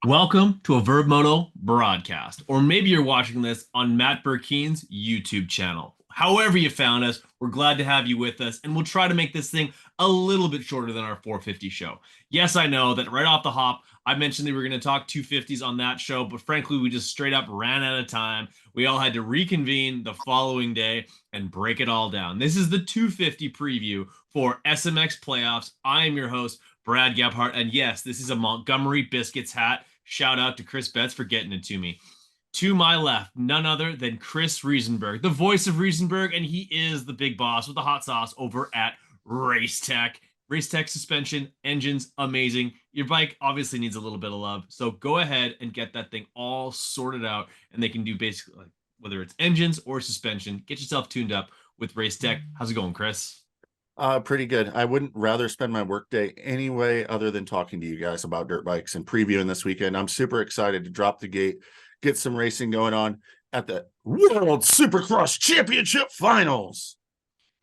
Welcome to a Verb Moto broadcast, or maybe you're watching this on Matt Burkeen's YouTube channel. However you found us, we're glad to have you with us, and we'll try to make this thing a little bit shorter than our 450 show. Yes, I know that right off the hop, I mentioned that we were going to talk 250s on that show, but frankly, we just straight up ran out of time. We all had to reconvene the following day and break it all down. This is the 250 preview for SMX playoffs. I am your host, Brad Gebhardt, and yes, this is a Montgomery Biscuits hat. Shout out to Chris Betts for getting it to me. To my left, none other than Chris Riesenberg, the voice of Riesenberg, and he is the big boss with the hot sauce over at Race Tech. Race Tech suspension, engines, amazing. Your bike obviously needs a little bit of love, so go ahead and get that thing all sorted out, and they can do basically like, whether it's engines or suspension. Get yourself tuned up with Race Tech. How's it going, Chris? Pretty good. I wouldn't rather spend my workday any way other than talking to you guys about dirt bikes and previewing this weekend. I'm super excited to drop the gate, get some racing going on at the World Supercross Championship Finals.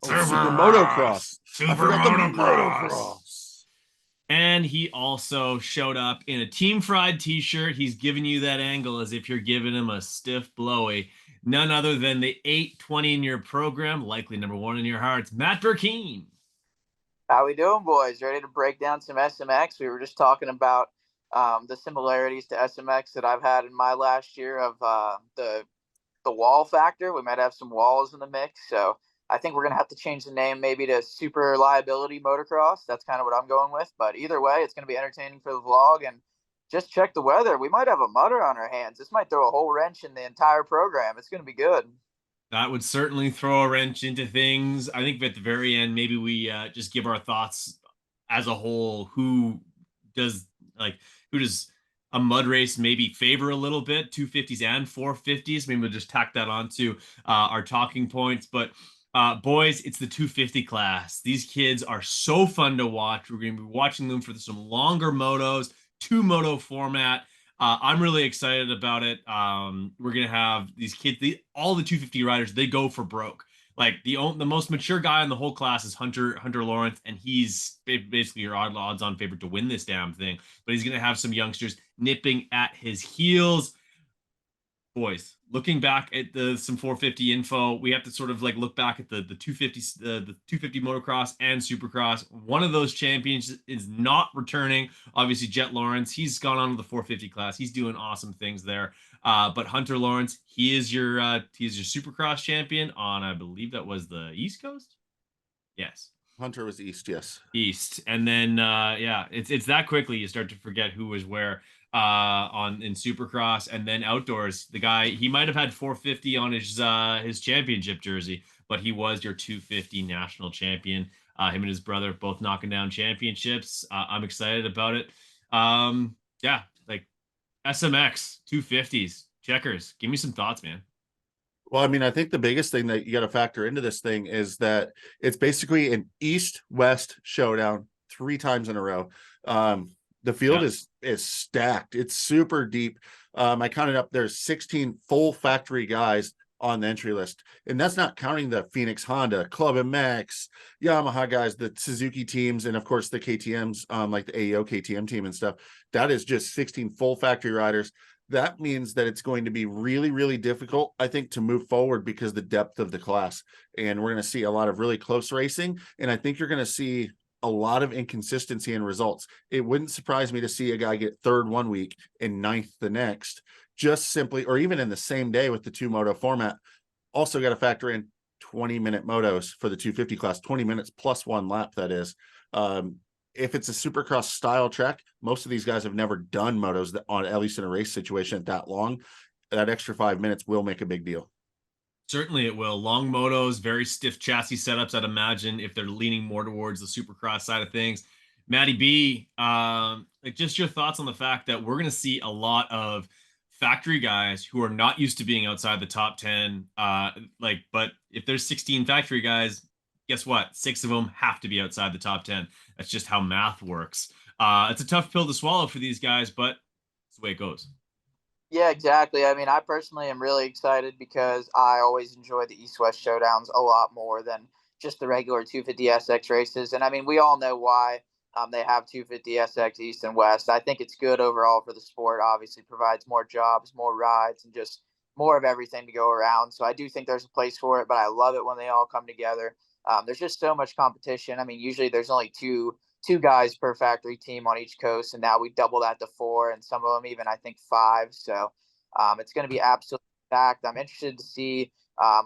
Oh, Super Motocross. I Super forgot the Motocross. Motocross. And he also showed up in a Team Fried t-shirt. He's giving you that angle as if you're giving him a stiff blowy. None other than the 820 in your program, likely number one in your hearts, Matt Burkeen. How we doing, boys? Ready to break down some SMX? We were just talking about the similarities to SMX that I've had in my last year of the wall factor. We might have some walls in the mix, so I think we're gonna have to change the name maybe to Super Liability Motocross. That's kind of what I'm going with. But either way, it's gonna be entertaining for the vlog. And just check the weather. We might have a mutter on our hands. This might throw a whole wrench in the entire program. It's gonna be good. That would certainly throw a wrench into things. I think at the very end, maybe we just give our thoughts as a whole. Does like who does a mud race maybe favor a little bit? 250s and 450s. Maybe we'll just tack that onto our talking points. But boys, it's the 250 class. These kids are so fun to watch. We're going to be watching them for some longer motos, two moto format. I'm really excited about it. We're gonna have these kids. All the 250 riders, they go for broke. Like the most mature guy in the whole class is Hunter Lawrence, and he's basically your odds-on favorite to win this damn thing. But he's gonna have some youngsters nipping at his heels. Boys, looking back at the some 450 info, we have to sort of like look back at the 250 the 250 motocross and supercross. One of those champions is not returning. Obviously, Jet Lawrence, he's gone on to the 450 class. He's doing awesome things there. But Hunter Lawrence, he is your supercross champion on, I believe that was the East Coast. Yes. Hunter was East, yes. East, and then yeah, it's that quickly you start to forget who was where on in Supercross, and then outdoors. The guy, he might have had 450 on his championship jersey, but he was your 250 national champion. Him and his brother both knocking down championships. I'm excited about it. Yeah, like SMX 250s checkers. Give me some thoughts, man. Well, I mean, I think the biggest thing that you got to factor into this thing is that it's basically an East-West showdown 3 times in a row. The field Yeah. is stacked. It's super deep. I counted up there's 16 full factory guys on the entry list, and that's not counting the Phoenix Honda, Club MX, Yamaha guys, the Suzuki teams, and of course the KTMs, like the AEO KTM team and stuff. That is just 16 full factory riders. That means that it's going to be really, really difficult, I think, to move forward because the depth of the class. And we're going to see a lot of really close racing. And I think you're going to see a lot of inconsistency in results. It wouldn't surprise me to see a guy get third one week and ninth the next, just simply, or even in the same day with the two moto format. Also got to factor in 20-minute motos for the 250 class, 20 minutes plus one lap, that is. If it's a supercross style track, most of these guys have never done motos that on, at least in a race situation, that long. That extra 5 minutes will make a big deal. Certainly it will. Long motos, very stiff chassis setups, I'd imagine, if they're leaning more towards the supercross side of things. Maddie B, like just your thoughts on the fact that we're going to see a lot of factory guys who are not used to being outside the top 10. But if there's 16 factory guys, guess what? 6 of them have to be outside the top 10. That's just how math works. It's a tough pill to swallow for these guys, but it's the way it goes. Yeah, exactly. I mean, I personally am really excited because I always enjoy the East West showdowns a lot more than just the regular 250 SX races. And I mean, we all know why They have 250 SX East and West. I think it's good overall for the sport. Obviously, provides more jobs, more rides, and just more of everything to go around. So I do think there's a place for it, but I love it when they all come together. There's just so much competition. I mean, usually there's only two guys per factory team on each coast, and now we double that to four, and some of them even I think five. So it's going to be absolutely packed. I'm interested to see,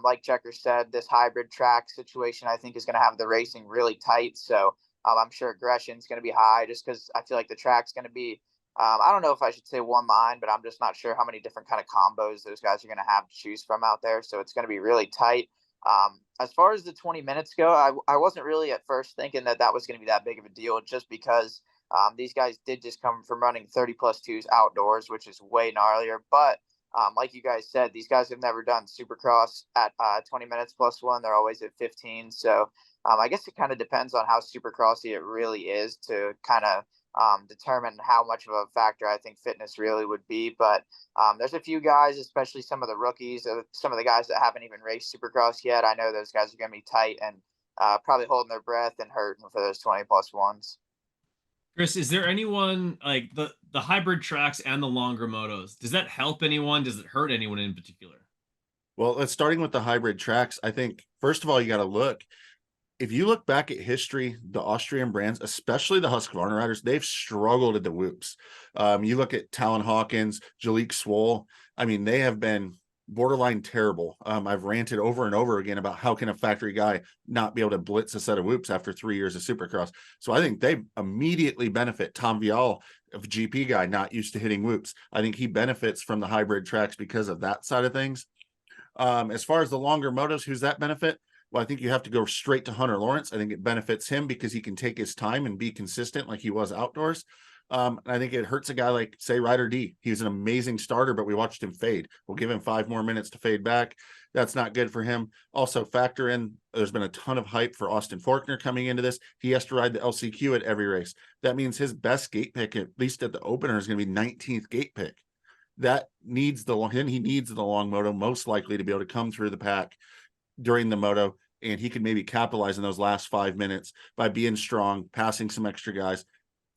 like Checker said, this hybrid track situation. I think is going to have the racing really tight. So I'm sure aggression is going to be high, just because I feel like the track's going to be. I don't know if I should say one line, but I'm just not sure how many different kind of combos those guys are going to have to choose from out there. So it's going to be really tight. As far as the 20 minutes go, I wasn't really at first thinking that that was going to be that big of a deal, just because these guys did just come from running 30 plus twos outdoors, which is way gnarlier. But like you guys said, these guys have never done Supercross at 20 minutes plus one. They're always at 15. So I guess it kind of depends on how Supercrossy it really is to kind of determine how much of a factor I think fitness really would be. But there's a few guys, especially some of the rookies, some of the guys that haven't even raced Supercross yet. I know those guys are going to be tight and probably holding their breath and hurting for those 20 plus ones. Chris, is there anyone like the hybrid tracks and the longer motos? Does that help anyone? Does it hurt anyone in particular? Well, let's starting with the hybrid tracks. I think first of all, you got to look. If you look back at history, the Austrian brands, especially the Husqvarna riders, they've struggled at the whoops. You look at Talon Hawkins, Jalik Swoll. I mean, they have been borderline terrible. I've ranted over and over again about how can a factory guy not be able to blitz a set of whoops after 3 years of Supercross. So I think they immediately benefit. Tom Vial, a GP guy, not used to hitting whoops. I think he benefits from the hybrid tracks because of that side of things. As far as the longer motos, who's that benefit? Well, I think you have to go straight to Hunter Lawrence. I think it benefits him because he can take his time and be consistent like he was outdoors. And I think it hurts a guy like, say, Ryder D. He was an amazing starter, but we watched him fade. We'll give him 5 more minutes to fade back. That's not good for him. Also, factor in, there's been a ton of hype for Austin Faulkner coming into this. He has to ride the LCQ at every race. That means his best gate pick, at least at the opener, is going to be 19th gate pick. That needs the long, he needs the long moto, most likely to be able to come through the pack during the moto, and he can maybe capitalize in those last 5 minutes by being strong, passing some extra guys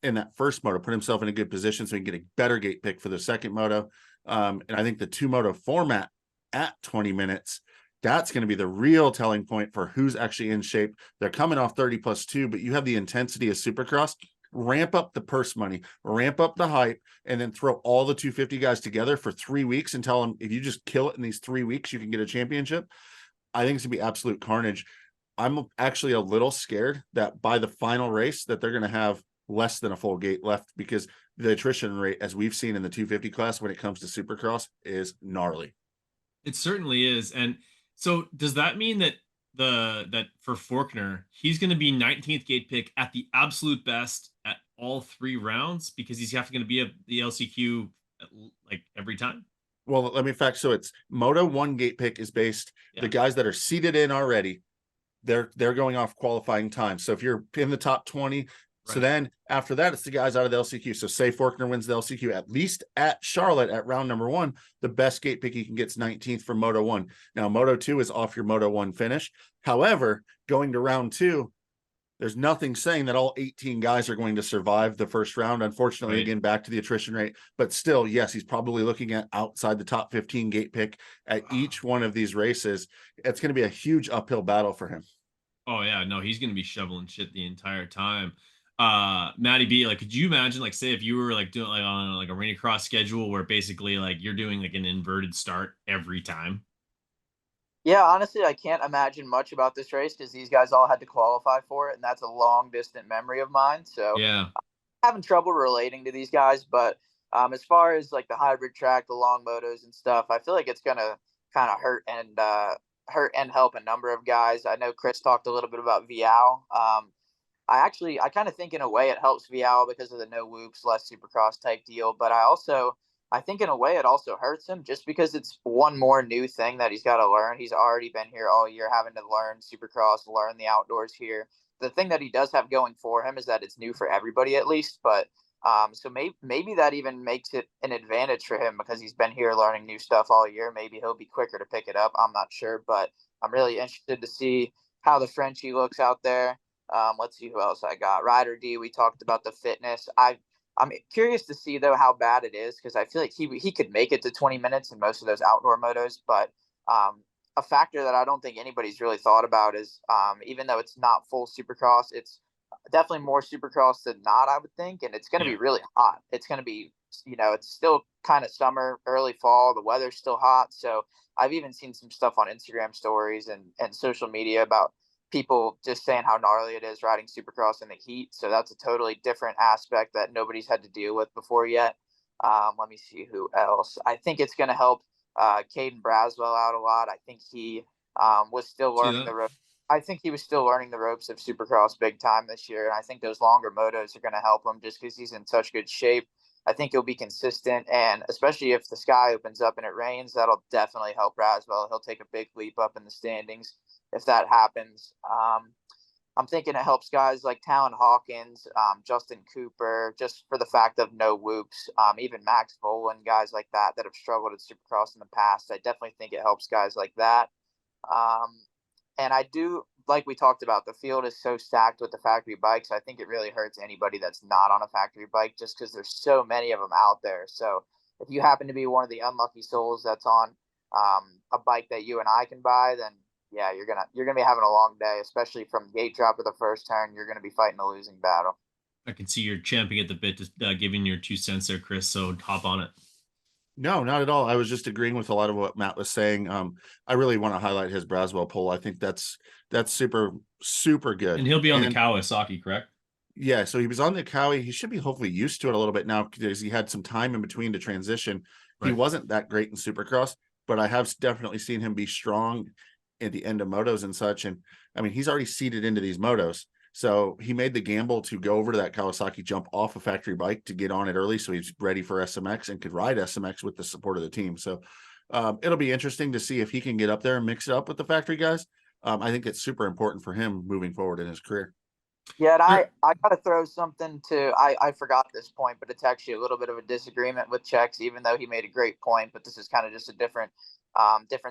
in that first moto, put himself in a good position so he can get a better gate pick for the second moto. And I think the 2 moto format at 20 minutes, that's going to be the real telling point for who's actually in shape. They're coming off 30 plus 2, but you have the intensity of Supercross. Ramp up the purse money, ramp up the hype, and then throw all the 250 guys together for 3 weeks and tell them if you just kill it in these 3 weeks, you can get a championship. I think it's gonna be absolute carnage. I'm actually a little scared that by the final race that they're going to have less than a full gate left, because the attrition rate, as we've seen in the 250 class when it comes to Supercross, is gnarly. It certainly is. And so does that mean that that for Faulkner, he's going to be 19th gate pick at the absolute best at all 3 rounds because he's going to be at the LCQ like every time? Well, let me fact. So it's Moto 1 gate pick is based, the guys that are seated in already, they're going off qualifying time. So if you're in the top 20, so then after that, it's the guys out of the LCQ. So say Faulkner wins the LCQ, at least at Charlotte at round number 1, the best gate pick he can get is 19th for Moto 1. Now, Moto 2 is off your Moto 1 finish. However, going to round 2, there's nothing saying that all 18 guys are going to survive the first round. Unfortunately, again, back to the attrition rate. But still, yes, he's probably looking at outside the top 15 gate pick at each one of these races. It's going to be a huge uphill battle for him. Oh yeah, no, he's gonna be shoveling shit the entire time. Matty B, like, could you imagine, like, say if you were like doing like on like a arena cross schedule where basically like you're doing like an inverted start every time? Yeah, honestly, I can't imagine much about this race because these guys all had to qualify for it, and that's a long distant memory of mine. So Yeah. I'm having trouble relating to these guys. But as far as like the hybrid track, the long motos and stuff, I feel like it's gonna kind of hurt and help a number of guys. I know Chris talked a little bit about Vial. I kind of think in a way it helps Vial because of the no whoops, less Supercross type deal. But I think in a way it also hurts him just because it's one more new thing that he's got to learn. He's already been here all year having to learn Supercross, learn the outdoors here. The thing that he does have going for him is that it's new for everybody at least. But so maybe that even makes it an advantage for him because he's been here learning new stuff all year. Maybe he'll be quicker to pick it up. I'm not sure, but I'm really interested to see how the Frenchie looks out there. Let's see who else I got. Ryder D. We talked about the fitness. I'm curious to see though how bad it is because I feel like he could make it to 20 minutes in most of those outdoor motos, but a factor that I don't think anybody's really thought about is even though it's not full Supercross, it's definitely more Supercross than not, I would think, and it's going to Yeah. be really hot. It's going to be, it's still kind of summer, early fall. The weather's still hot, so I've even seen some stuff on Instagram stories and social media about people just saying how gnarly it is riding Supercross in the heat. So that's a totally different aspect that nobody's had to deal with before yet. Let me see who else. I think it's going to help Caden Braswell out a lot. I think he was still See learning that? the ropes. I think he was still learning the ropes of Supercross big time this year, and I think those longer motos are going to help him just because he's in such good shape. I think he'll be consistent, and especially if the sky opens up and it rains, that'll definitely help Braswell. He'll take a big leap up in the standings if that happens. I'm thinking it helps guys like Talon Hawkins, Justin Cooper, just for the fact of no whoops, even Max Volan, guys like that that have struggled at Supercross in the past. I definitely think it helps guys like that. Um, and I do, like we talked about, the field is so stacked with the factory bikes. I think it really hurts anybody that's not on a factory bike just because there's so many of them out there. So if you happen to be one of the unlucky souls that's on a bike that you and I can buy, then yeah, you're gonna be having a long day, especially from gate drop of the first turn. You're gonna be fighting a losing battle. I can see you're champing at the bit, just giving your 2 cents there, Chris. So hop on it. No, not at all. I was just agreeing with a lot of what Matt was saying. I really want to highlight his Braswell pull. I think that's super, super good. And he'll be on the And Kawasaki, correct? yeah, so he was on the Cowie. He should be hopefully used to it a little bit now because he had some time in between to transition. He Right. wasn't that great in Supercross, but I have definitely seen him be strong at the end of motos and such. And I mean, he's already seeded into these motos. So he made the gamble to go over to that Kawasaki, jump off a factory bike to get on it early. So he's ready for SMX and could ride SMX with the support of the team. So it'll be interesting to see if he can get up there and mix it up with the factory guys. I think it's super important for him moving forward in his career. Yeah, and Sure. I gotta throw something to I forgot this point, but it's actually a little bit of a disagreement with Chex, even though he made a great point. But this is kind of just a different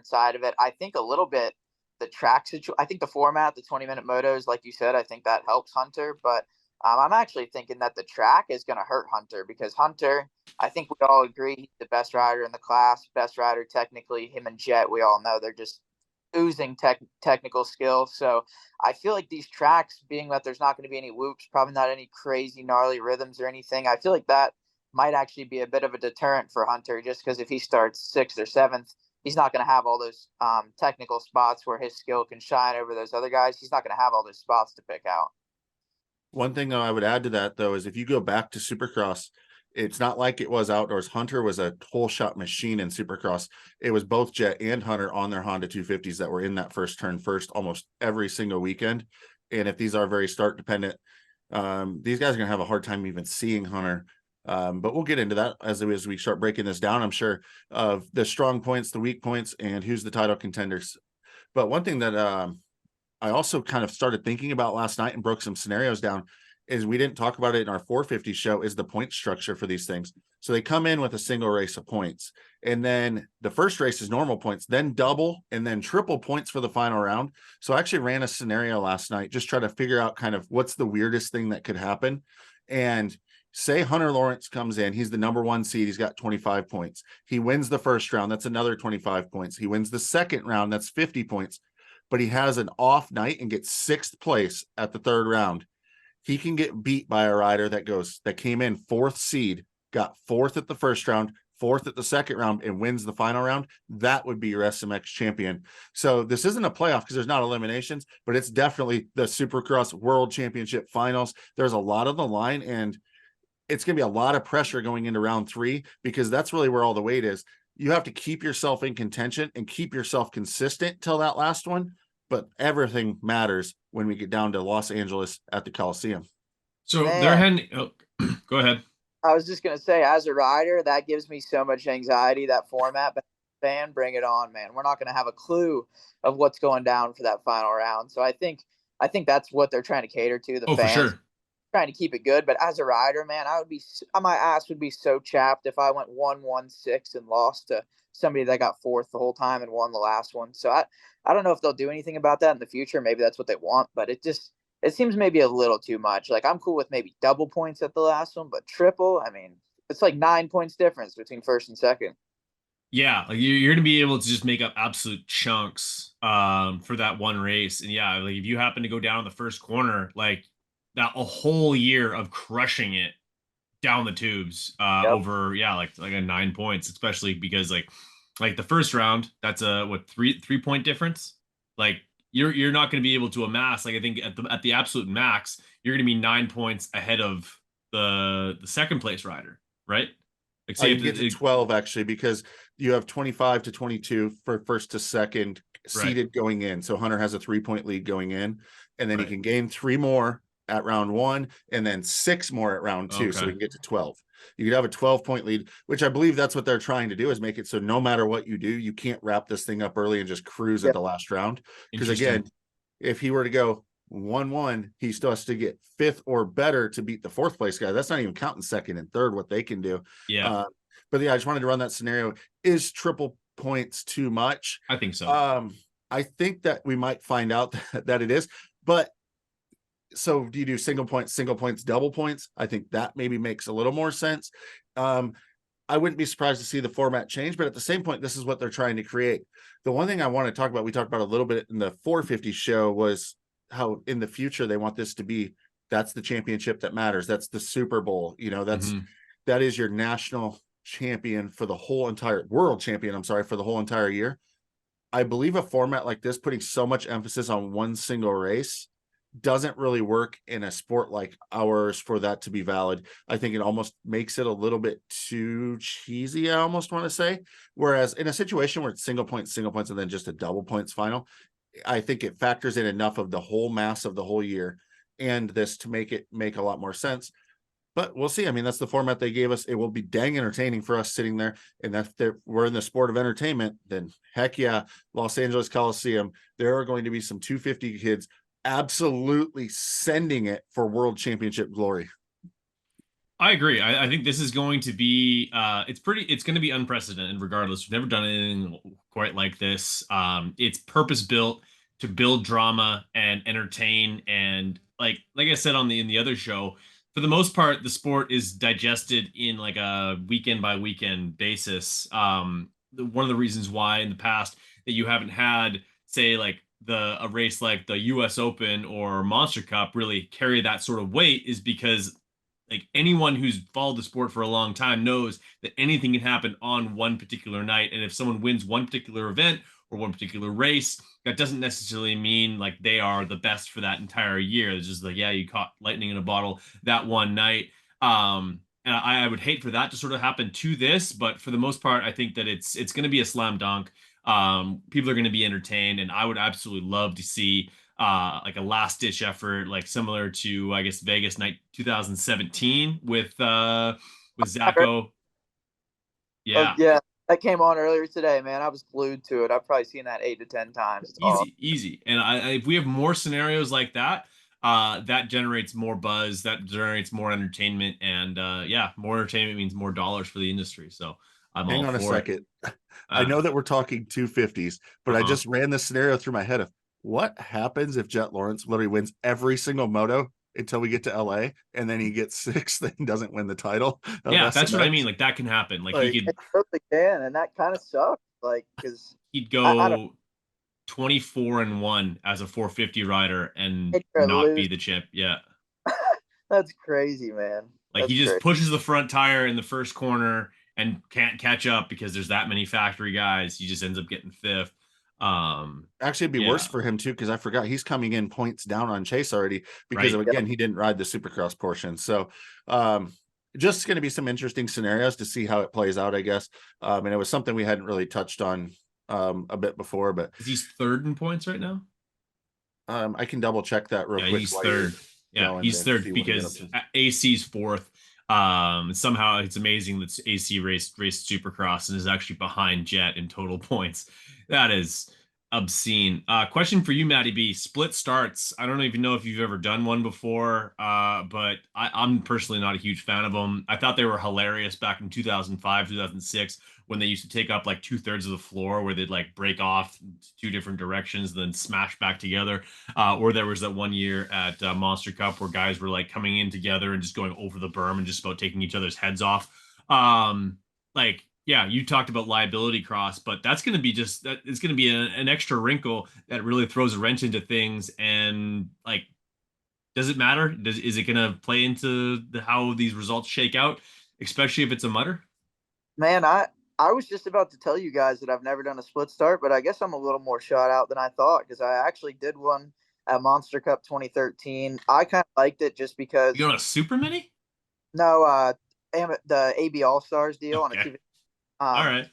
side of it. I think a little bit the track situation. I think the format, the 20-minute motos, like you said, I think that helps Hunter. But I'm actually thinking that the track is going to hurt Hunter because Hunter, I think we all agree, he's the best rider in the class, best rider technically. Him and Jet, we all know they're just oozing technical skill. So I feel like these tracks, being that there's not going to be any whoops, probably not any crazy gnarly rhythms or anything, I feel like that might actually be a bit of a deterrent for Hunter, just because if he starts sixth or seventh, he's not going to have all those technical spots where his skill can shine over those other guys. He's not going to have all those spots to pick out. One thing though I would add to that though is if you go back to Supercross, it's not like it was outdoors. Hunter was a whole shot machine in Supercross. It was both Jet and Hunter on their Honda 250s that were in that first turn first almost every single weekend. And if these are very start dependent, these guys are going to have a hard time even seeing Hunter. But we'll get into that as we start breaking this down, I'm sure, of the strong points, the weak points, and who's the title contenders. But one thing that I also kind of started thinking about last night and broke some scenarios down is we didn't talk about it in our 450 show is the point structure for these things. So they come in with a single race of points, and then the first race is normal points, then double and then triple points for the final round. So I actually ran a scenario last night, just try to figure out kind of what's the weirdest thing that could happen. And say Hunter Lawrence comes in, he's the number 1 seed, he's got 25 points. He wins the first round, that's another 25 points. He wins the second round, that's 50 points. But he has an off night and gets 6th place at the third round. He can get beat by a rider that came in 4th seed, got 4th at the first round, 4th at the second round, and wins the final round. That would be your SMX champion. So this isn't a playoff because there's not eliminations, but it's definitely the Supercross World Championship Finals. There's a lot on the line, and it's going to be a lot of pressure going into round 3 because that's really where all the weight is. You have to keep yourself in contention and keep yourself consistent till that last one. But everything matters when we get down to Los Angeles at the Coliseum. So they're Man, heading. Oh, go ahead. I was just gonna say, as a rider, that gives me so much anxiety. That format, but fan, bring it on, man. We're not gonna have a clue of what's going down for that final round. So I think that's what they're trying to cater to the Oh, for fans, sure. trying to keep it good. But as a rider, man, my ass would be so chapped if I went 1-1-6 and lost to somebody that got 4th the whole time and won the last one. So I don't know if they'll do anything about that in the future. Maybe that's what they want, but it seems maybe a little too much. Like I'm cool with maybe double points at the last one, but triple, I mean, it's like 9 points difference between first and second. Yeah, like you're gonna be able to just make up absolute chunks for that one race. And yeah, like if you happen to go down the first corner, like that a whole year of crushing it down the tubes Yep. over yeah, like a 9 points, especially because like the first round, that's a what 3 point difference. Like you're not gonna be able to amass, like I think at the absolute max, you're gonna be 9 points ahead of the second place rider, right? Like say You if can get to 12 actually, because you have 25 to 22 for first to second right. seeded going in. So Hunter has a 3 point lead going in, and then he Right. can gain 3 more at round one and then 6 more at round two. So we Okay. can get to 12. You could have a 12-point lead, which I believe that's what they're trying to do, is make it so no matter what you do, you can't wrap this thing up early and just cruise at Yep. the last round. Because again, Interesting. if he were to go 1-1, he still has to get fifth or better to beat the fourth place guy. That's not even counting second and third, what they can do. Yeah, Uh, but yeah, I just wanted to run that scenario. Is triple points too much? I think so. I think that we might find out that it is. But so do you do single points, double points? I think that maybe makes a little more sense. I wouldn't be surprised to see the format change, but at the same point, this is what they're trying to create. The one thing I want to talk about, we talked about a little bit in the 450 show, was how in the future they want this to be, that's the championship that matters. That's the Super Bowl. That is your national champion for the whole entire world champion. I'm sorry, for the whole entire year. I believe a format like this, putting so much emphasis on one single race, doesn't really work in a sport like ours for that to be valid. I think it almost makes it a little bit too cheesy, I almost want to say. Whereas in a situation where it's single points, and then just a double points final, I think it factors in enough of the whole mass of the whole year and this to make it make a lot more sense. But we'll see. I mean, that's the format they gave us. It will be dang entertaining for us sitting there. And if we're in the sport of entertainment, then heck yeah, Los Angeles Coliseum, there are going to be some 250 kids absolutely sending it for world championship glory. I agree. I think this is going to be it's going to be unprecedented regardless. We've never done anything quite like this. It's purpose built to build drama and entertain, and like I said in the other show, for the most part the sport is digested in like a weekend by weekend basis. One of the reasons why in the past that you haven't had, say, like a race like the US Open or Monster Cup really carry that sort of weight is because like anyone who's followed the sport for a long time knows that anything can happen on one particular night. And if someone wins one particular event or one particular race, that doesn't necessarily mean like they are the best for that entire year. It's just like, yeah, you caught lightning in a bottle that one night. And I would hate for that to sort of happen to this, but for the most part, I think that it's going to be a slam dunk. People are going to be entertained, and I would absolutely love to see like a last ditch effort, like similar to I guess Vegas night 2017 with Zacho. Oh Yeah, yeah, that came on earlier today, man. I was glued to it. I've probably seen that 8 to 10 times. It's awesome. easy. And if we have more scenarios like that, that generates more buzz, that generates more entertainment, and yeah, more entertainment means more dollars for the industry. So I'm Hang all on a for it. second. I know that we're talking 250s, but I just ran this scenario through my head of what happens if Jet Lawrence literally wins every single moto until we get to LA, and then he gets sixth and doesn't win the title of Yeah, that's what I SMX. mean. Like that can happen. Like Like, It totally can, and that kind of sucks. Like, because he'd I don't go 24-1 as a 450 rider and hate to not lose. be the champ. Yeah. That's crazy, man. Like he That's just crazy. pushes the front tire in the first corner and can't catch up because there's that many factory guys. He just ends up getting fifth. actually, it'd be worse Yeah. for him too, because I forgot he's coming in points down on Chase already because Right. of, again, he didn't ride the Supercross portion. So, just going to be some interesting scenarios to see how it plays out, I guess. And it was something we hadn't really touched on a bit before, but Is he's third in points right now? I can double check that real Yeah, quick he's while you're third. Yeah, going he's to see third what he got up because to. AC's fourth. Somehow it's amazing that AC raced Supercross and is actually behind Jet in total points. That is obscene. Question for you, Matty B. Split starts. I don't even know if you've ever done one before, but I'm personally not a huge fan of them. I thought they were hilarious back in 2005, 2006, when they used to take up like two-thirds of the floor, where they'd like break off two different directions, then smash back together. Or there was that one year at Monster Cup where guys were like coming in together and just going over the berm and just about taking each other's heads off. Like, yeah, you talked about liability cross, but that's going to be just that it's going to be an extra wrinkle that really throws a wrench into things. And like, does it matter? Is it going to play into how these results shake out, especially if it's a mutter? Man, I was just about to tell you guys that I've never done a split start, but I guess I'm a little more shot out than I thought because I actually did one at Monster Cup 2013. I kind of liked it just You because going to super mini? no, the AB All Stars deal on a Okay, TV. all Um, right.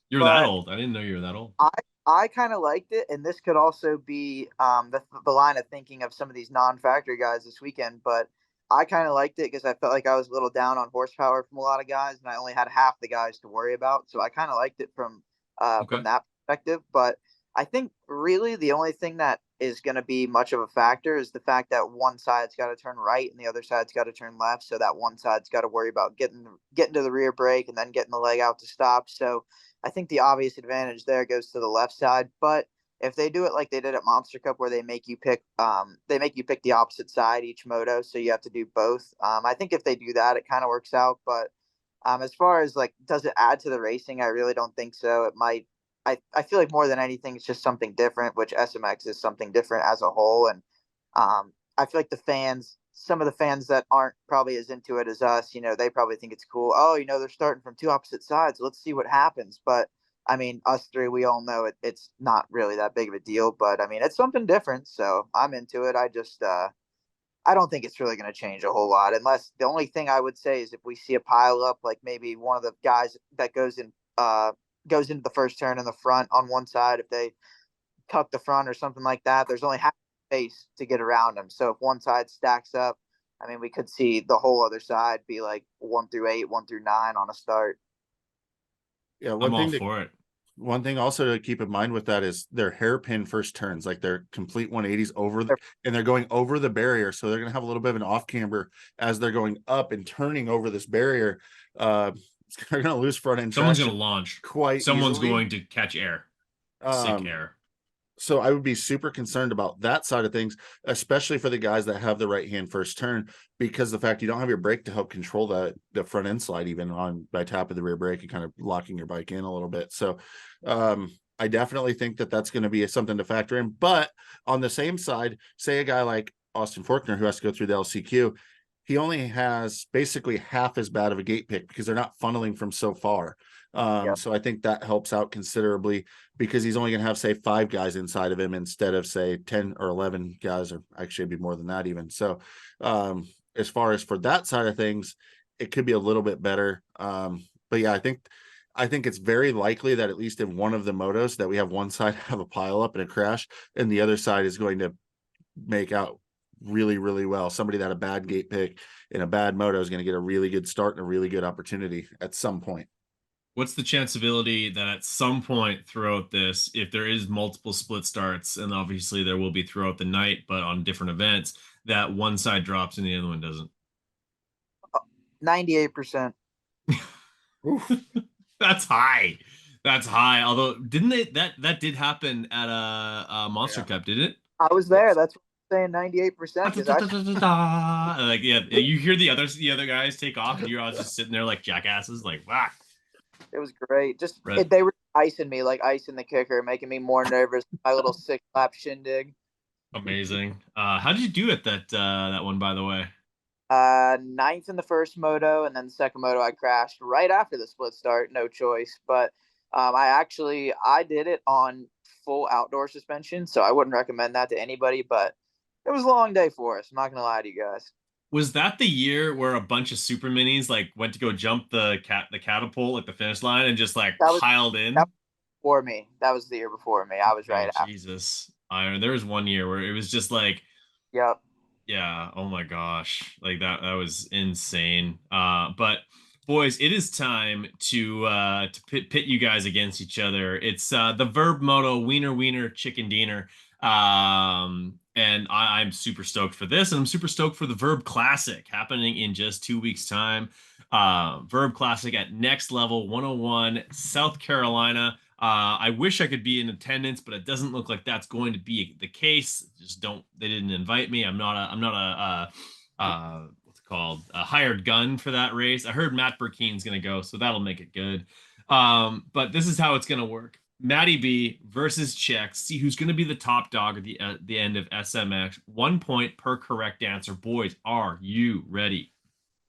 You're that but old. I didn't know you were that old. I I kind of liked it, and this could also be the line of thinking of some of these non-factory guys this weekend. But I kind of liked it because I felt like I was a little down on horsepower from a lot of guys, and I only had half the guys to worry about. So I kind of liked it Okay. from that perspective. But I think really the only thing that is going to be much of a factor is the fact that one side's got to turn right and the other side's got to turn left. So that one side's got to worry about getting to the rear brake and then getting the leg out to stop. So I think the obvious advantage there goes to the left side. But if they do it like they did at Monster Cup, where they make you pick the opposite side each moto, so you have to do both. I think if they do that, it kind of works out. But as far as like, does it add to the racing? I really don't think so. It might. I feel like more than anything, it's just something different, which SMX is something different as a whole. And I feel like some of the fans that aren't probably as into it as us, they probably think it's cool. Oh, they're starting from two opposite sides. Let's see what happens. But I mean, us three, we all know it's not really that big of a deal. But I mean, it's something different. So I'm into it. I don't think it's really going to change a whole lot, unless the only thing I would say is if we see a pile up, like maybe one of the guys that goes into the first turn in the front on one side, if they tuck the front or something like that, there's only half space to get around them. So if one side stacks up, I mean, we could see the whole other side be like 1 through 8, 1 through 9 on a start. Yeah, I'm all for it. one thing also to keep in mind with that is their hairpin first turns, like they're complete 180s and they're going over the barrier. So they're going to have a little bit of an off camber as they're going up and turning over this barrier. Uh, they're going to lose front end Someone's going traction to launch. quite Someone's easily. going to catch air. Sick Um, air. so I would be super concerned about that side of things, especially for the guys that have the right hand first turn, because the fact you don't have your brake to help control the front end slide, even on by tapping the rear brake and kind of locking your bike in a little bit. So I definitely think that that's going to be something to factor in. But on the same side, say a guy like Austin Forkner, who has to go through the LCQ, he only has basically half as bad of a gate pick because they're not funneling from so far. Yeah. So I think that helps out considerably because he's only going to have, say, 5 guys inside of him instead of, say, 10 or 11 guys, or actually it'd be more than that even. So as far as for that side of things, it could be a little bit better. But yeah, I think it's very likely that at least in one of the motos that we have one side have a pile up and a crash, and the other side is going to make out really, really well. Somebody that had a bad gate pick in a bad moto is going to get a really good start and a really good opportunity at some point. What's the chanceability that at some point throughout this, if there is multiple split starts, and obviously there will be throughout the night, but on different events, that one side drops and the other one doesn't? 98%. Oof. That's high. That's high. Although, didn't they that did happen at a Monster Yeah. Cup, did it? I was there. Yes. That's what I'm saying, 98% because Like, yeah, you hear the other guys take off, and you're all just sitting there like jackasses, like, wow. it was great. Right. They were icing me, like icing the kicker, making me more nervous. My little 6 lap shindig. Amazing. How did you do at that one, by the way? Ninth in the first moto, and then the second moto I crashed right after the split start. No choice, but I did it on full outdoor suspension, so I wouldn't recommend that to anybody. But it was a long day for us. I'm not gonna lie to you guys. Was that the year where a bunch of super minis like went to go jump the catapult at the finish line and just like That was piled that in? was before me. That was the year before me. I was Okay, right after. Jesus. There was one year where it was just like, Yep. yeah, oh my gosh, like that was insane. But Boys, it is time to pit you guys against each other. It's the Verb Moto Wiener Wiener Chicken Diener. And I'm super stoked for this, and I'm super stoked for the Verb Classic happening in just 2 weeks' time. Verb Classic at Next Level 101, South Carolina. I wish I could be in attendance, but it doesn't look like that's going to be the case. Just don't. They didn't invite me. I'm not a what's it called, a hired gun for that race. I heard Matt Burkeen's gonna go, so that'll make it good. But this is how it's gonna work. Matty B versus Chex. See who's going to be the top dog at the end of SMX. 1 point per correct answer. Boys, are you ready?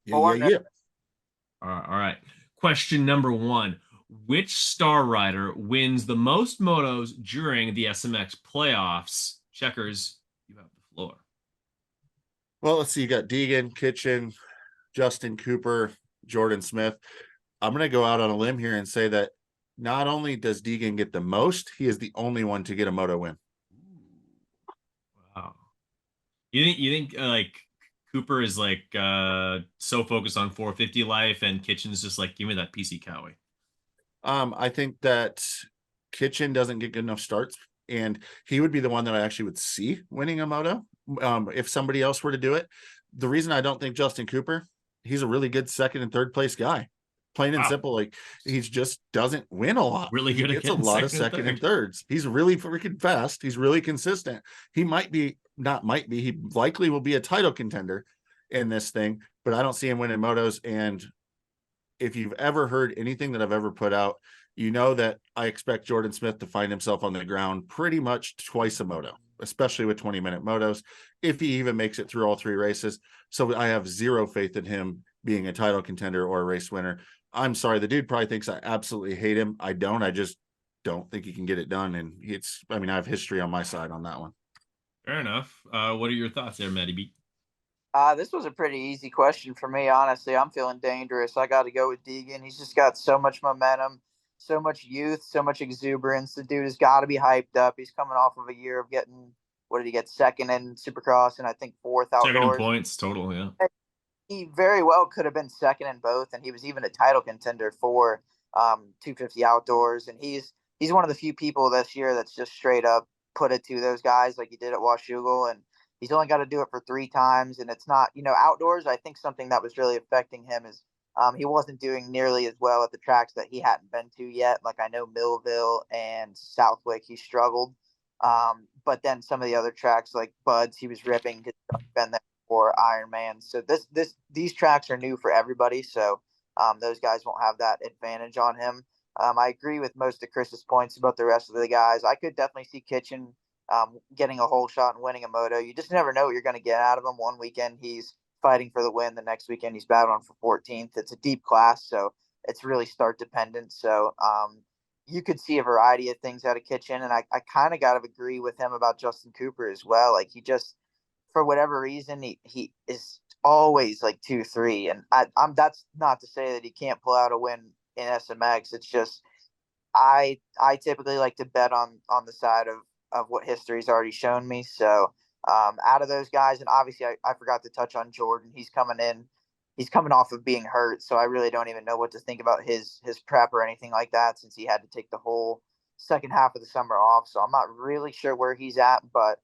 Yeah, yeah, yeah. All right. Question number one. Which star rider wins the most motos during the SMX playoffs? Checkers, you have the floor. Well, let's see. You got Deegan, Kitchen, Justin Cooper, Jordan Smith. I'm going to go out on a limb here and say that not only does Deegan get the most, he is the only one to get a moto win. Wow. You think like Cooper is like so focused on 450 life, and Kitchen's just like, give me that PC Cowie. I think that Kitchen doesn't get good enough starts, and he would be the one that I actually would see winning a moto if somebody else were to do it. The reason I don't think Justin Cooper, he's a really good second and third place guy. Plain and Wow. simple, like he just doesn't win a lot. Really He good at gets a getting lot of second and second and third. thirds. He's really freaking fast. He's really consistent. He might be, not might be, he likely will be a title contender in this thing, but I don't see him winning motos. And if you've ever heard anything that I've ever put out, you know that I expect Jordan Smith to find himself on the ground pretty much twice a moto, especially with 20-minute motos, if he even makes it through all three races. So I have zero faith in him being a title contender or a race winner. I'm sorry, the dude probably thinks I absolutely hate him. I don't. I just don't think he can get it done. And I have history on my side on that one. Fair enough. What are your thoughts there, Matty B? This was a pretty easy question for me, honestly. I'm feeling dangerous. I got to go with Deegan. He's just got so much momentum, so much youth, so much exuberance. The dude has got to be hyped up. He's coming off of a year of getting, what did he get, second in Supercross and I think fourth Second in outdoors. points total, yeah. He very well could have been second in both, and he was even a title contender for 250 outdoors. And he's one of the few people this year that's just straight up put it to those guys like he did at Washougal, and he's only got to do it for 3 times. And it's not, outdoors. I think something that was really affecting him is he wasn't doing nearly as well at the tracks that he hadn't been to yet. Like I know Millville and Southwick, he struggled. But then some of the other tracks like Buds, he was ripping because he's been there for Ironman. So these tracks are new for everybody. So those guys won't have that advantage on him. I agree with most of Chris's points about the rest of the guys. I could definitely see Kitchen getting a whole shot and winning a moto. You just never know what you're going to get out of him. One weekend he's fighting for the win. The next weekend he's battling for 14th. It's a deep class, so it's really start dependent. So you could see a variety of things out of Kitchen, and I kind of got to agree with him about Justin Cooper as well. Like he just, for whatever reason, he is always like 2-3, and I'm that's not to say that he can't pull out a win in SMX. It's just I typically like to bet on the side of what history's already shown me. So out of those guys, and obviously I forgot to touch on Jordan. He's coming in. He's coming off of being hurt, so I really don't even know what to think about his prep or anything like that, since he had to take the whole second half of the summer off. So I'm not really sure where he's at, but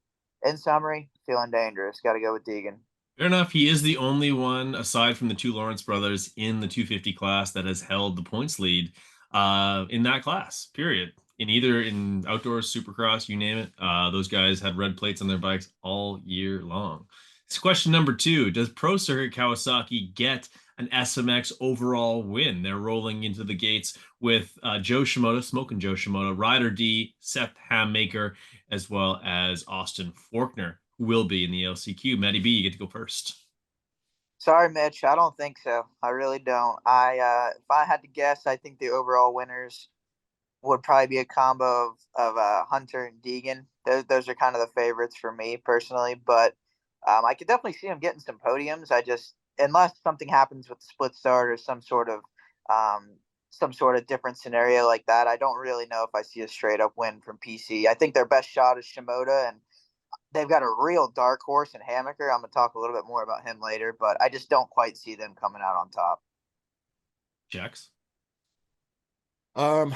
in summary, feeling dangerous. Got to go with Deegan. Fair enough. He is the only one, aside from the two Lawrence brothers, in the 250 class that has held the points lead in that class, period. In outdoors, supercross, you name it. Those guys had red plates on their bikes all year long. It's question number two. Does Pro Circuit Kawasaki get an SMX overall win? They're rolling into the gates with Joe Shimoda, Smoking Joe Shimoda, Ryder D, Seth Hammaker, as well as Austin Faulkner, who will be in the LCQ. Matty B, you get to go first. Sorry, Mitch. I don't think so. I really don't. If I had to guess, I think the overall winners would probably be a combo of Hunter and Deegan. Those are kind of the favorites for me personally, but I could definitely see them getting some podiums. I just, unless something happens with the split start or um, some sort of different scenario like that, I don't really know if I see a straight up win from PC. I think their best shot is Shimoda, and they've got a real dark horse in Hammaker. I'm gonna talk a little bit more about him later, but I just don't quite see them coming out on top. Checks. Um,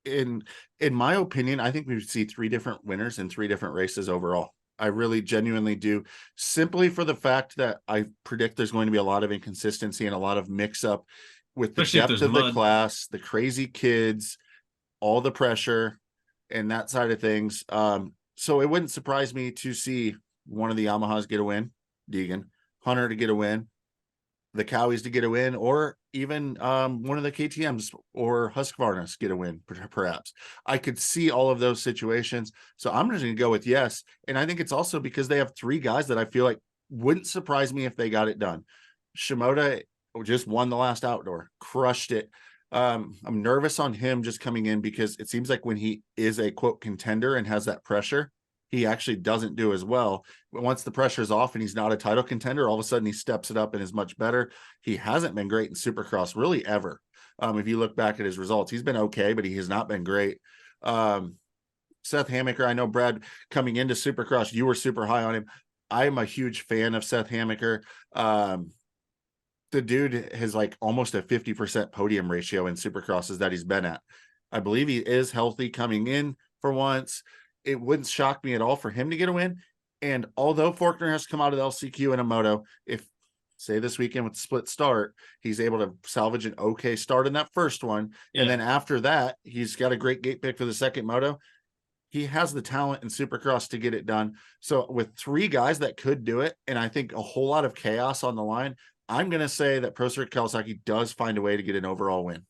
in my opinion, I think we see three different winners in three different races overall. I really genuinely do, simply for the fact that I predict there's going to be a lot of inconsistency and a lot of mix up with the Especially if depth there's of the mud. class, the crazy kids, all the pressure, and that side of things. So it wouldn't surprise me to see one of the Yamahas get a win, Deegan, Hunter to get a win, the Cowies to get a win, or even one of the KTMs or Husqvarnas get a win, perhaps. I could see all of those situations. So I'm just going to go with yes. And I think it's also because they have three guys that I feel like wouldn't surprise me if they got it done. Shimoda just won the last outdoor, crushed it. I'm nervous on him just coming in because it seems like when he is a quote contender and has that pressure, he actually doesn't do as well. But once the pressure's off and he's not a title contender, all of a sudden he steps it up and is much better. He hasn't been great in Supercross really ever. If you look back at his results, he's been okay, but he has not been great. Seth Hamaker, I know Brad coming into Supercross, you were super high on him. I'm a huge fan of Seth Hamaker. The dude has like almost a 50% podium ratio in Supercrosses that he's been at. I believe he is healthy coming in for once. It wouldn't shock me at all for him to get a win. And although Faulkner has come out of the LCQ in a moto, if say this weekend with the split start, he's able to salvage an okay start in that first one. Yeah. And then after that, he's got a great gate pick for the second moto. He has the talent in Supercross to get it done. So with three guys that could do it, and I think a whole lot of chaos on the line, I'm going to say that Pro Circuit Kawasaki does find a way to get an overall win.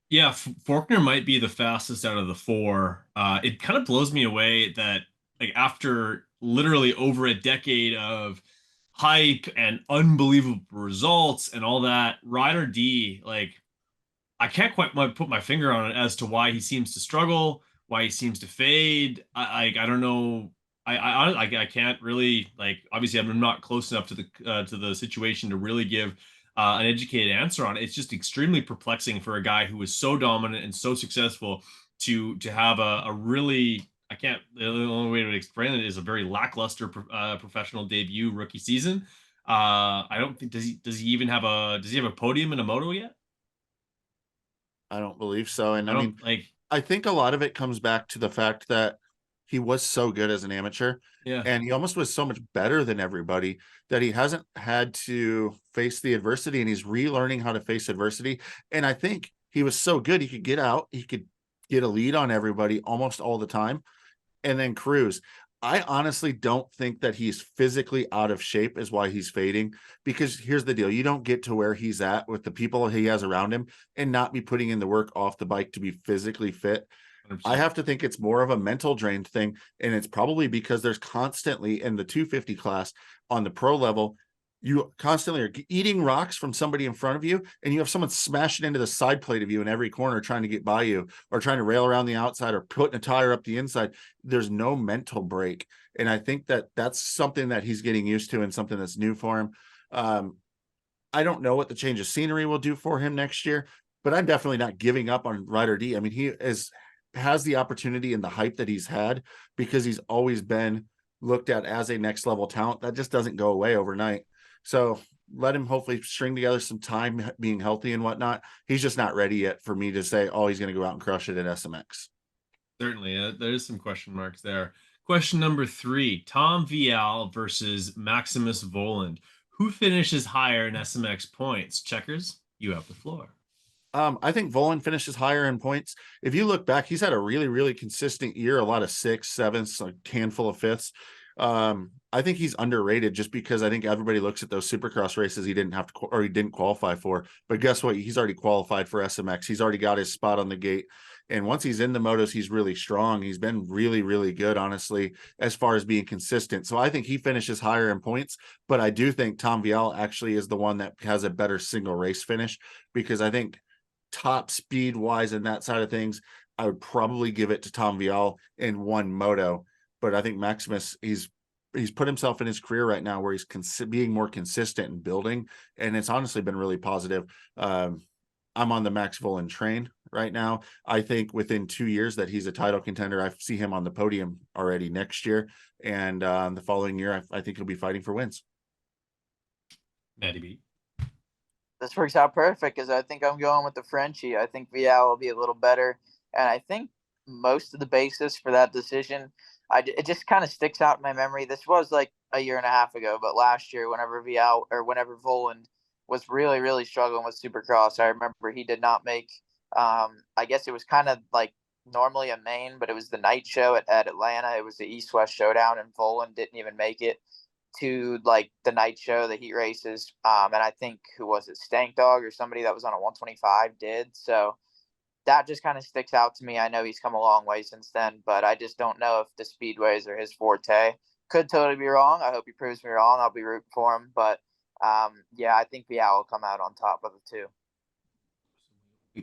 Yeah, Faulkner might be the fastest out of the four. It kind of blows me away that like after literally over a decade of hype and unbelievable results and all that, Ryder D, like I can't quite put my finger on it as to why he seems to struggle, why he seems to fade. I don't know. I can't really like. Obviously, I'm not close enough to the situation to really give an educated answer on it. It's just extremely perplexing for a guy who was so dominant and so successful to have a really. I can't. The only way to explain it is a very lackluster professional debut rookie season. I don't think does he even have a podium in a moto yet? I don't believe so. And I I mean, don't like. I think a lot of it comes back to the fact that he was so good as an amateur Yeah. and he almost was so much better than everybody that he hasn't had to face the adversity and he's relearning how to face adversity. And I think he was so good, he could get out, he could get a lead on everybody almost all the time and then cruise. I honestly don't think that he's physically out of shape is why he's fading, because here's the deal. You don't get to where he's at with the people he has around him and not be putting in the work off the bike to be physically fit. 100%. I have to think it's more of a mental drain thing. And it's probably because there's constantly in the 250 class on the pro level, you constantly are eating rocks from somebody in front of you, and you have someone smashing into the side plate of you in every corner trying to get by you or trying to rail around the outside or putting a tire up the inside. There's no mental break. And I think that that's something that he's getting used to and something that's new for him. I don't know what the change of scenery will do for him next year, but I'm definitely not giving up on Ryder D. I mean, he has the opportunity and the hype that he's had because he's always been looked at as a next level talent that just doesn't go away overnight. So let him hopefully string together some time being healthy and whatnot. He's just not ready yet for me to say, oh, he's going to go out and crush it at SMX. Certainly, there is some question marks there. Question number 3, Tom Vial versus Maximus Voland. Who finishes higher in SMX points? Checkers, you have the floor. I think Volan finishes higher in points. If you look back, he's had a really, really consistent year, a lot of 6th, 7th, a handful of 5ths. I think he's underrated just because I think everybody looks at those Supercross races he didn't have to, or he didn't qualify for. But guess what? He's already qualified for SMX. He's already got his spot on the gate. And once he's in the motos, he's really strong. He's been really, really good, honestly, as far as being consistent. So I think he finishes higher in points. But I do think Tom Vial actually is the one that has a better single race finish, because I think top speed wise and that side of things, I would probably give it to Tom Vial in one moto. But I think Maximus, he's put himself in his career right now where he's being more consistent and building, and it's honestly been really positive. I'm on the Max Volan train right now. I think within 2 years that he's a title contender. I see him on the podium already next year, and the following year I think he'll be fighting for wins. Matty B. this works out perfect because I think I'm going with the Frenchie. I think Vial will be a little better, and I think most of the basis for that decision, it just kind of sticks out in my memory. This was like a year and a half ago, but last year, whenever Vial or whenever Voland was really really struggling with Supercross, I remember he did not make. I guess it was kind of like normally a main, but it was the night show at Atlanta. It was the East West Showdown, and Voland didn't even make it to like the night show, the heat races. And I think who was it, Stank Dog or somebody that was on a 125 did. So that just kind of sticks out to me. I know he's come a long way since then, but I just don't know if the speedways are his forte. Could totally be wrong. I hope he proves me wrong. I'll be rooting for him. But yeah, I think Vial will come out on top of the two.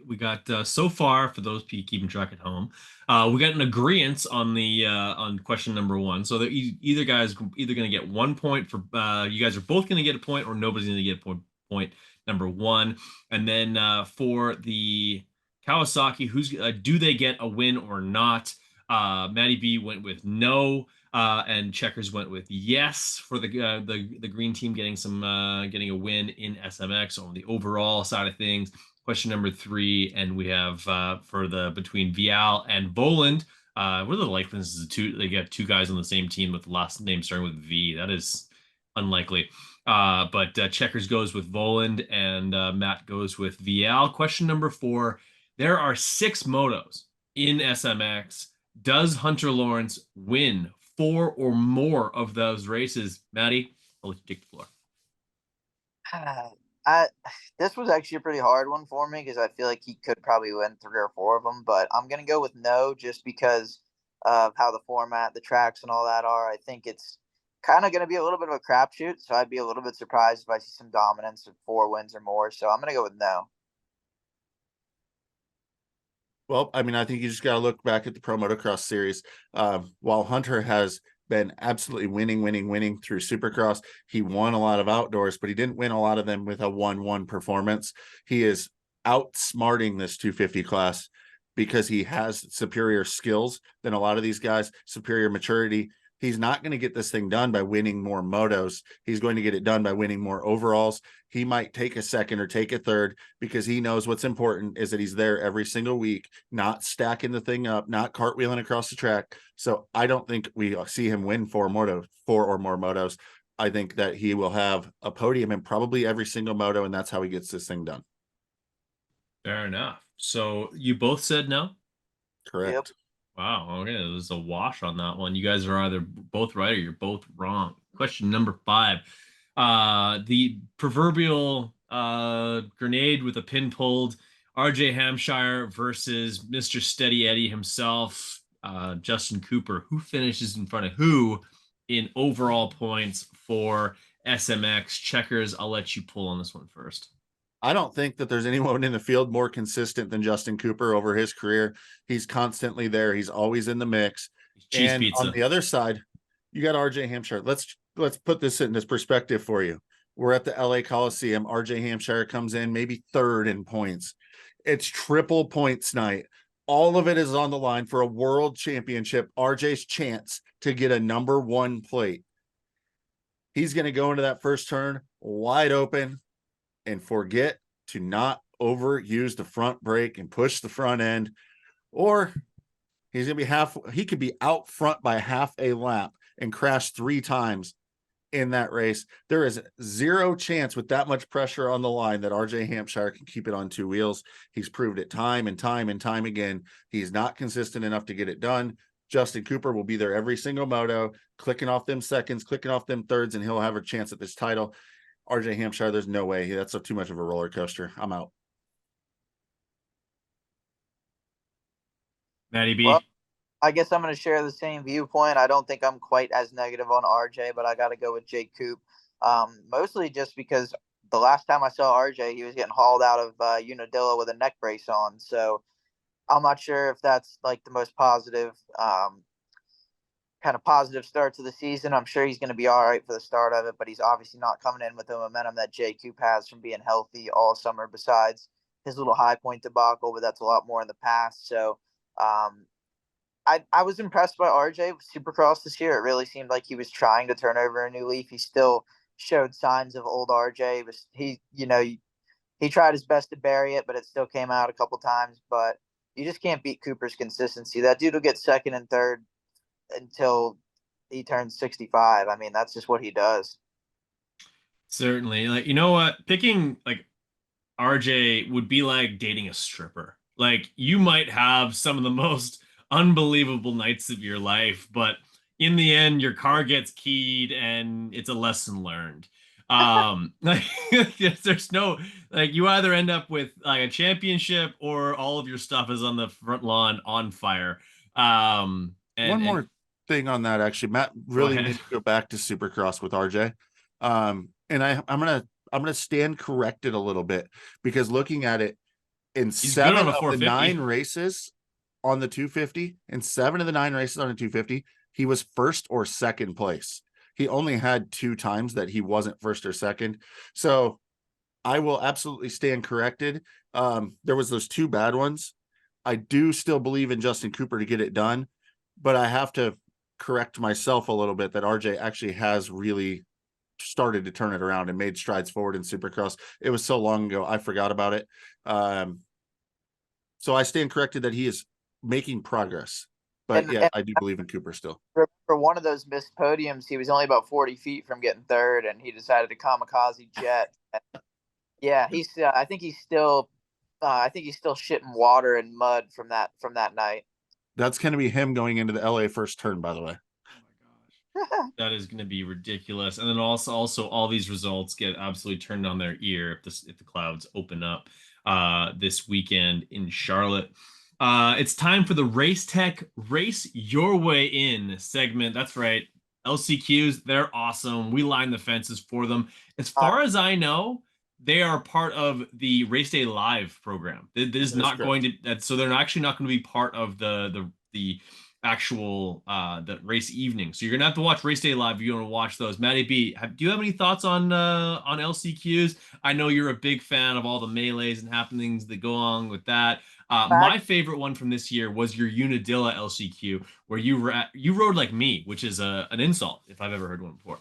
We got so far for those keeping track at home. We got an agreement on the on question number one. So that either guys either going to get 1 point for you guys are both going to get a point, or nobody's going to get a point number one. And then for the Kawasaki, who's do they get a win or not? Maddie B went with no. And Checkers went with yes for the green team getting some getting a win in SMX on the overall side of things. Question number three, and we have for the between Vial and Voland. What are the likenesses of two? They got two guys on the same team with the last name starting with V. That is unlikely. But Checkers goes with Voland, and Matt goes with Vial. Question number four: there are 6 motos in SMX. Does Hunter Lawrence win 4 or more of those races? Maddie, I'll let you take the floor. I this was actually a pretty hard one for me because I feel like he could probably win 3 or 4 of them, but I'm gonna go with no just because of how the format, the tracks, and all that are. I think it's kind of gonna be a little bit of a crapshoot, so I'd be a little bit surprised if I see some dominance of 4 wins or more. So I'm gonna go with no. Well, I mean, I think you just got to look back at the Pro Motocross series. While Hunter has been absolutely winning through Supercross, he won a lot of outdoors, but he didn't win a lot of them with a 1-1 performance. He is outsmarting this 250 class because he has superior skills than a lot of these guys, superior maturity. He's not going to get this thing done by winning more motos. He's going to get it done by winning more overalls. He might take a second or take a third because he knows what's important is that he's there every single week, not stacking the thing up, not cartwheeling across the track. So I don't think we see him win 4 or more motos. I think that he will have a podium in probably every single moto, and that's how he gets this thing done. Fair enough. So you both said no? Correct. Yep. Wow, okay, it was a wash on that one. You guys are either both right or you're both wrong. Question number 5. The proverbial grenade with a pin pulled, RJ Hampshire versus Mr. Steady Eddie himself, Justin Cooper. Who finishes in front of who in overall points for SMX? Checkers, I'll let you pull on this one first. I don't think that there's anyone in the field more consistent than Justin Cooper over his career. He's constantly there. He's always in the mix. Cheese And pizza. on the other side, you got RJ Hampshire. Let's put this in this perspective for you. We're at the LA Coliseum. RJ Hampshire comes in maybe 3rd in points. It's triple points night. All of it is on the line for a world championship. RJ's chance to get a number 1 plate. He's going to go into that first turn wide open and forget to not overuse the front brake and push the front end, or he's going to be he could be out front by half a lap and crash 3 times in that race. There is 0 chance with that much pressure on the line that RJ Hampshire can keep it on 2 wheels. He's proved it time and time and time again. He's not consistent enough to get it done. Justin Cooper will be there every single moto, clicking off them seconds, clicking off them thirds, and he'll have a chance at this title. RJ Hampshire, there's no way. That's too much of a roller coaster. I'm out. Maddie B. Well, I guess I'm going to share the same viewpoint. I don't think I'm quite as negative on RJ, but I got to go with Jake Coop. Mostly just because the last time I saw RJ, he was getting hauled out of Unadilla with a neck brace on. So I'm not sure if that's like the most positive, kind of positive start to the season. I'm sure he's going to be all right for the start of it, but he's obviously not coming in with the momentum that Jake Coop has from being healthy all summer, besides his little high point debacle, but that's a lot more in the past. So, I was impressed by RJ with Supercross this year. It really seemed like he was trying to turn over a new leaf. He still showed signs of old RJ. He he tried his best to bury it, but it still came out a couple times. But you just can't beat Cooper's consistency. That dude will get second and third until he turns 65. I mean, that's just what he does. Certainly. Like, you know what? Picking like RJ would be like dating a stripper. Like, you might have some of the most unbelievable nights of your life, but in the end, your car gets keyed and it's a lesson learned. Like, there's no, like, you either end up with like a championship or all of your stuff is on the front lawn on fire. One And more thing on that, actually, Matt go really made ahead. me go back to Supercross with RJ. And I'm gonna stand corrected a little bit, because looking at it, in He's good on seven a of the 9 450. races on the 250, in 7 of the 9 races on the 250, he was first or second place. He only had 2 times that he wasn't first or second. So I will absolutely stand corrected. There was those 2 bad ones. I do still believe in Justin Cooper to get it done, but I have to correct myself a little bit that RJ actually has really started to turn it around and made strides forward in Supercross. It was so long ago, I forgot about it. So I stand corrected that he is making progress. But yeah, And I do believe in Cooper still. for one of those missed podiums, he was only about 40 feet from getting third, and he decided to kamikaze jet. Yeah, he's. I think he's still shitting water and mud from that night. That's going to be him going into the LA first turn, by the way. Oh my gosh. That is going to be ridiculous. And then also all these results get absolutely turned on their ear if the clouds open up this weekend in Charlotte. It's time for the Race Tech Race Your Way In segment. That's right. LCQs, they're awesome. We line the fences for them. As Uh, far as I know, they are part of the Race Day Live program. This is That is not going correct. to so they're actually not going to be part of the actual the race evening. So you're gonna have to watch Race Day Live if you want to watch those. Maddie B, do you have any thoughts on LCQs? I know you're a big fan of all the melees and happenings that go on with that. My favorite one from this year was your Unadilla LCQ, where you rode like me, which is an insult if I've ever heard one before.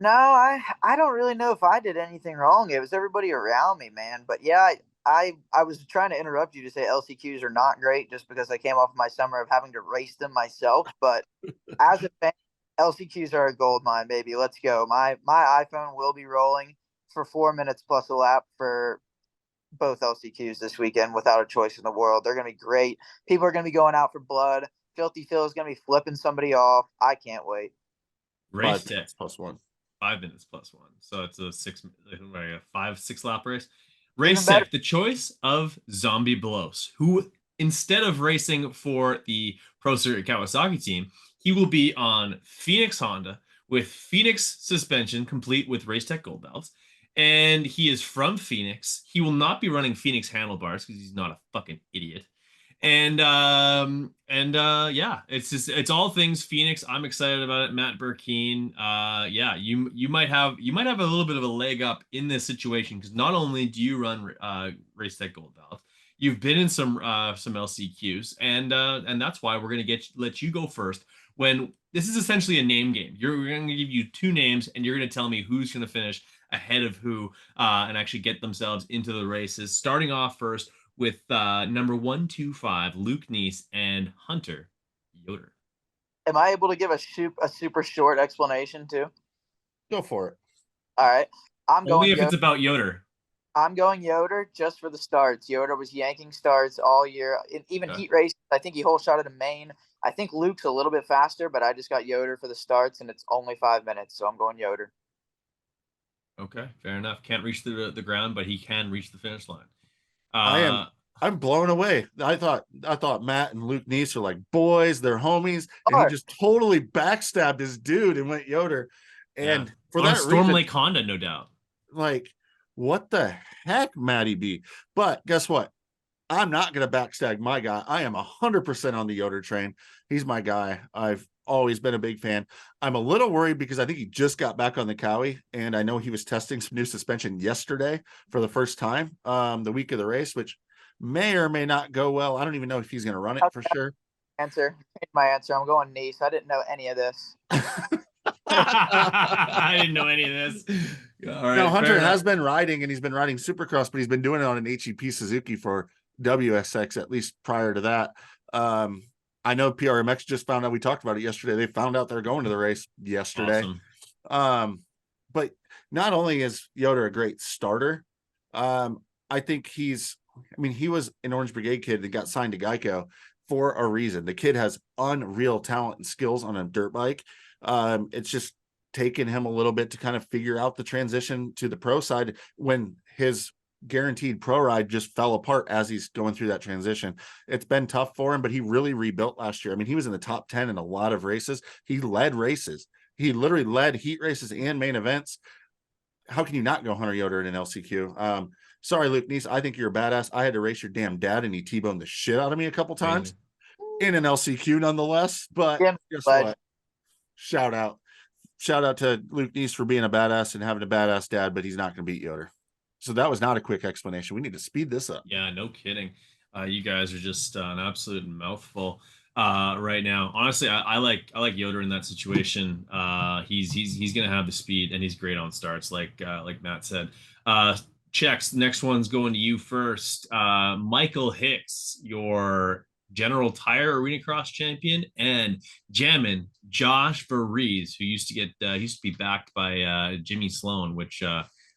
No, I don't really know if I did anything wrong. It was everybody around me, man. But yeah, I was trying to interrupt you to say LCQs are not great just because I came off my summer of having to race them myself. But as a fan, LCQs are a gold mine, baby. Let's go. My iPhone will be rolling for 4 minutes plus a lap for both LCQs this weekend without a choice in the world. They're gonna be great. People are gonna be going out for blood. Filthy Phil is gonna be flipping somebody off. I can't wait. Race 5 Tech, minutes plus 1. 5 minutes plus 1. So it's a 5, 6 lap race. Even Race better. Tech, the choice of Zombie Belos, who instead of racing for the Pro Circuit Kawasaki team, he will be on Phoenix Honda with Phoenix suspension, complete with Race Tech gold belts. And he is from Phoenix. He will not be running Phoenix handlebars because he's not a fucking idiot. And yeah, it's all things Phoenix. I'm excited about it. Matt Burkeen. Yeah, you might have a little bit of a leg up in this situation because not only do you run Race Tech Gold Belt, you've been in some LCQs, and that's why we're gonna let you go first. When this is essentially a name game, we're gonna give you 2 names, and you're gonna tell me who's gonna finish ahead of who, and actually get themselves into the races. Starting off first with number 125, Luke Neese and Hunter Yoder. Am I able to give a super short explanation too? Go for it. All right. I'm Only going if it's Yoder. about Yoder. I'm going Yoder just for the starts. Yoder was yanking starts all year, even Okay. heat races. I think he whole shot at a main. I think Luke's a little bit faster, but I just got Yoder for the starts, and it's only 5 minutes, so I'm going Yoder. Okay, fair enough. Can't reach the ground, but he can reach the finish line. I'm Uh, I'm blown away. I thought Matt and Luke Neese are like boys, they're homies, and he Or just totally backstabbed his dude and went Yoder. yeah, And for on that Storm reason, Lake Honda, no doubt. like, what the heck, Matty B? But guess what? I'm not going to backstab my guy. I am 100% on the Yoder train. He's my guy. I've always been a big fan. I'm a little worried because I think he just got back on the Cowie, and I know he was testing some new suspension yesterday for the first time, the week of the race, which may or may not go well. I don't even know if he's going to run it for sure. my answer. I'm going Nice. I didn't know any of this. I didn't know any of this. All Now right, fair Hunter enough. has been riding, and he's been riding Supercross, but he's been doing it on an HEP Suzuki for WSX at least prior to that. I know PRMX just found out. We talked about it yesterday. They found out they're going to the race yesterday. Awesome. But not only is Yoder a great starter, I think he was an Orange Brigade kid that got signed to Geico for a reason. The kid has unreal talent and skills on a dirt bike. It's just taken him a little bit to kind of figure out the transition to the pro side when his guaranteed pro ride just fell apart as he's going through that transition. It's been tough for him, but he really rebuilt last year. I mean, he was in the top 10 in a lot of races. He led races. He literally led heat races and main events. How can you not go Hunter Yoder in an LCQ? Sorry, Luke Neese. I think you're a badass. I had to race your damn dad, and he T-boned the shit out of me a couple times in an LCQ nonetheless. But Jim, guess legend. what? Shout out to Luke Neese for being a badass and having a badass dad, but he's not going to beat Yoder. So that was not a quick explanation. We need to speed this up. Yeah, no kidding. You guys are just an absolute mouthful right now. Honestly, I like Yoder in that situation. He's gonna have the speed and he's great on starts, like Matt said. Checks. Next one's going to you first. Michael Hicks, your General Tire Arena Cross champion, and Jammin Josh Varese, who used to be backed by Jimmy Sloan, which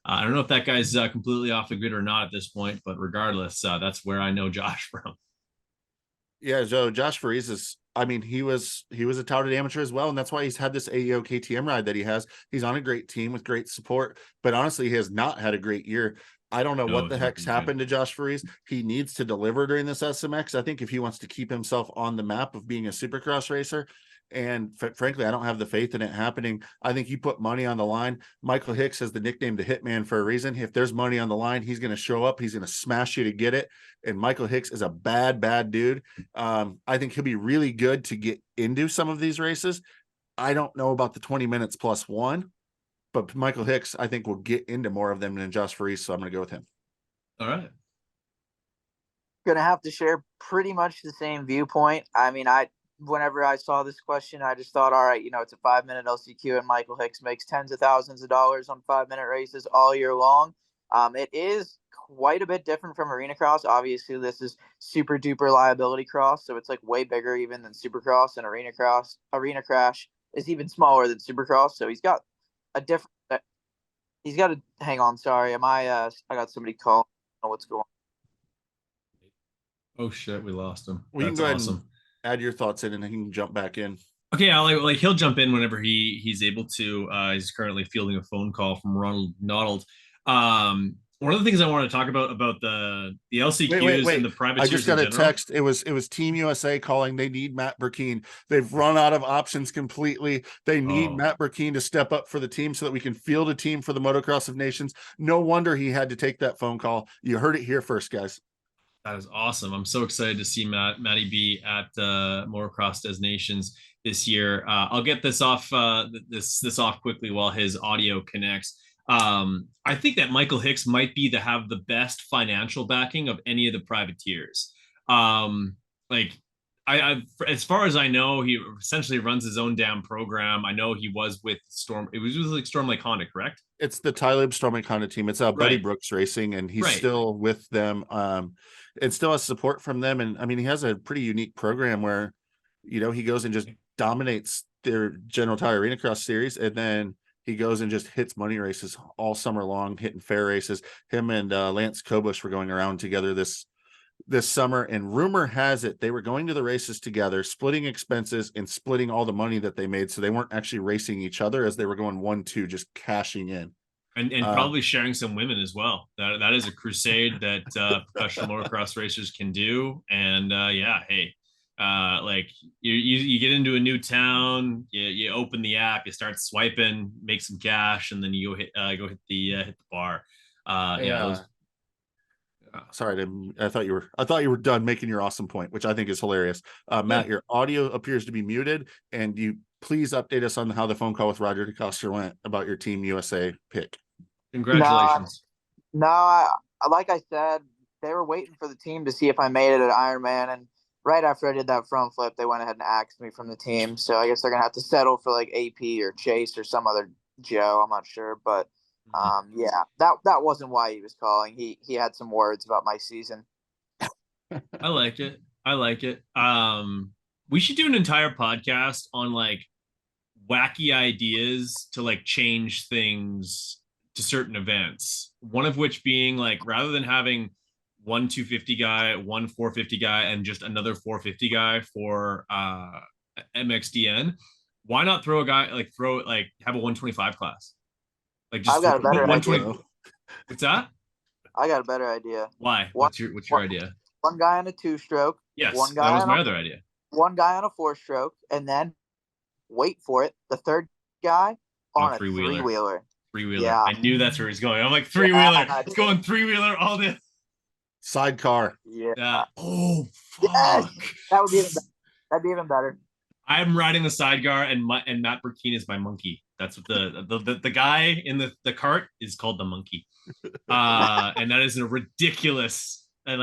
I don't know if that guy's completely off the grid or not at this point, but regardless, that's where I know Josh from. Yeah, so Josh Faries is, I mean, he was a touted amateur as well, and that's why he's had this AEO KTM ride that he has. He's on a great team with great support, but honestly, he has not had a great year. I don't know No, what the it's not heck's been good. happened to Josh Faries. He needs to deliver during this SMX. I think if he wants to keep himself on the map of being a supercross racer, and frankly, I don't have the faith in it happening. I think you put money on the line. Michael Hicks has the nickname the Hitman for a reason. If there's money on the line, he's going to show up. He's going to smash you to get it. And Michael Hicks is a bad dude. I think he'll be really good to get into some of these races. I don't know about the 20 minutes plus one, but Michael Hicks, I think, will get into more of them than Josh Faries, so I'm going to go with him. All right. Gonna have to share pretty much the same viewpoint. I mean, whenever I saw this question, I just thought, all right, it's a 5-minute LCQ, and Michael Hicks makes tens of thousands of dollars on 5-minute races all year long. It is quite a bit different from arena cross. Obviously, this is super duper liability cross, so it's like way bigger even than supercross, and arena crash is even smaller than supercross. So he's got a different. He's got to hang on. Sorry, I got somebody calling. I don't know what's going on. Oh shit, we lost him. Well, you can That's go ahead awesome. and add your thoughts in, and then he can jump back in. Okay, like he'll jump in whenever he's able to. He's currently fielding a phone call from Ronald Noddle. One of the things I want to talk about the LCQs Wait. and the I privateers just got in a general. text. It was Team USA calling. They need Matt Burkeen. They've run out of options completely. They need Oh. Matt Burkeen to step up for the team so that we can field a team for the Motocross of Nations. No wonder he had to take that phone call. You heard it here first, guys. That is awesome. I'm so excited to see Matty B at Motocross Des Nations this year. I'll get this off this off quickly while his audio connects. I think that Michael Hicks might be have the best financial backing of any of the privateers. Like I as far as I know, he essentially runs his own damn program. I know he was with Storm. It was like Storm Lake Honda, correct? It's the Talib Storming Honda team. It's Buddy Right. Brooks Racing, and he's Right. still with them. It still has support from them. And I mean, he has a pretty unique program where, he goes and just dominates their General Tire Arena Cross series. And then he goes and just hits money races all summer long, hitting fair races. Him and Lance Kobush were going around together this summer, and rumor has it they were going to the races together, splitting expenses and splitting all the money that they made, so they weren't actually racing each other as they were going 1-2, just cashing in. And probably sharing some women as well. That is a crusade that professional motocross racers can do. And yeah, hey, like you get into a new town, you open the app, you start swiping, make some cash, and then you go hit the bar. Yeah. Sorry, I thought you were done making your awesome point, which I think is hilarious. Matt, your audio appears to be muted, and you please update us on how the phone call with Roger DeCoster went about your Team USA pick. Congratulations. No, like I said, they were waiting for the team to see if I made it at Ironman, and right after I did that front flip, they went ahead and axed me from the team. So I guess they're gonna have to settle for like AP or Chase or some other Joe. I'm not sure, but Yeah, that wasn't why he was calling. He had some words about my season. I like it. I like it. We should do an entire podcast on like wacky ideas to like change things to certain events. One of which being like rather than having one 250 guy, one 450 guy, and just another 450 guy for MXDN, why not throw a guy like have a 125 class? Like I've just got a better idea. 120. What's that? I got a better idea. Why? One, What's your idea? one guy on a 2-stroke, Yes, one that guy was on my a other idea. one guy on a 4-stroke, and then wait for it, the third guy No, on a three three wheeler. wheeler. Three wheeler. Yeah. I knew that's where he's going. I'm like three wheeler. Yeah, It's going three wheeler all day. Sidecar. Yeah. Oh Yes, fuck. that would be even better. That'd be even better. I'm riding the sidecar, and Matt Burkeen is my monkey. That's what the guy in the cart is called the monkey. And that is a ridiculous and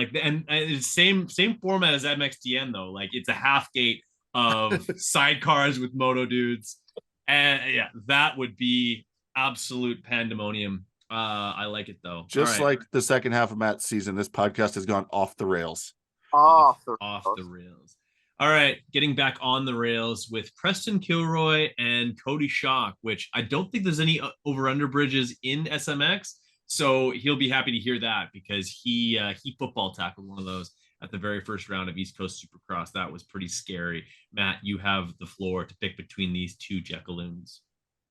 it's same format as MXDN though. Like it's a half gate of sidecars with moto dudes, and yeah, that would be absolute pandemonium. I like it though. Just like the second half of Matt's season, this podcast has gone off the rails. Off the rails. All right, getting back on the rails with Preston Kilroy and Cody Schock, which I don't think there's any over-under bridges in SMX, so he'll be happy to hear that because he football tackled one of those at the very first round of East Coast Supercross. That was pretty scary. Matt, you have the floor to pick between these two Jekyll-oons.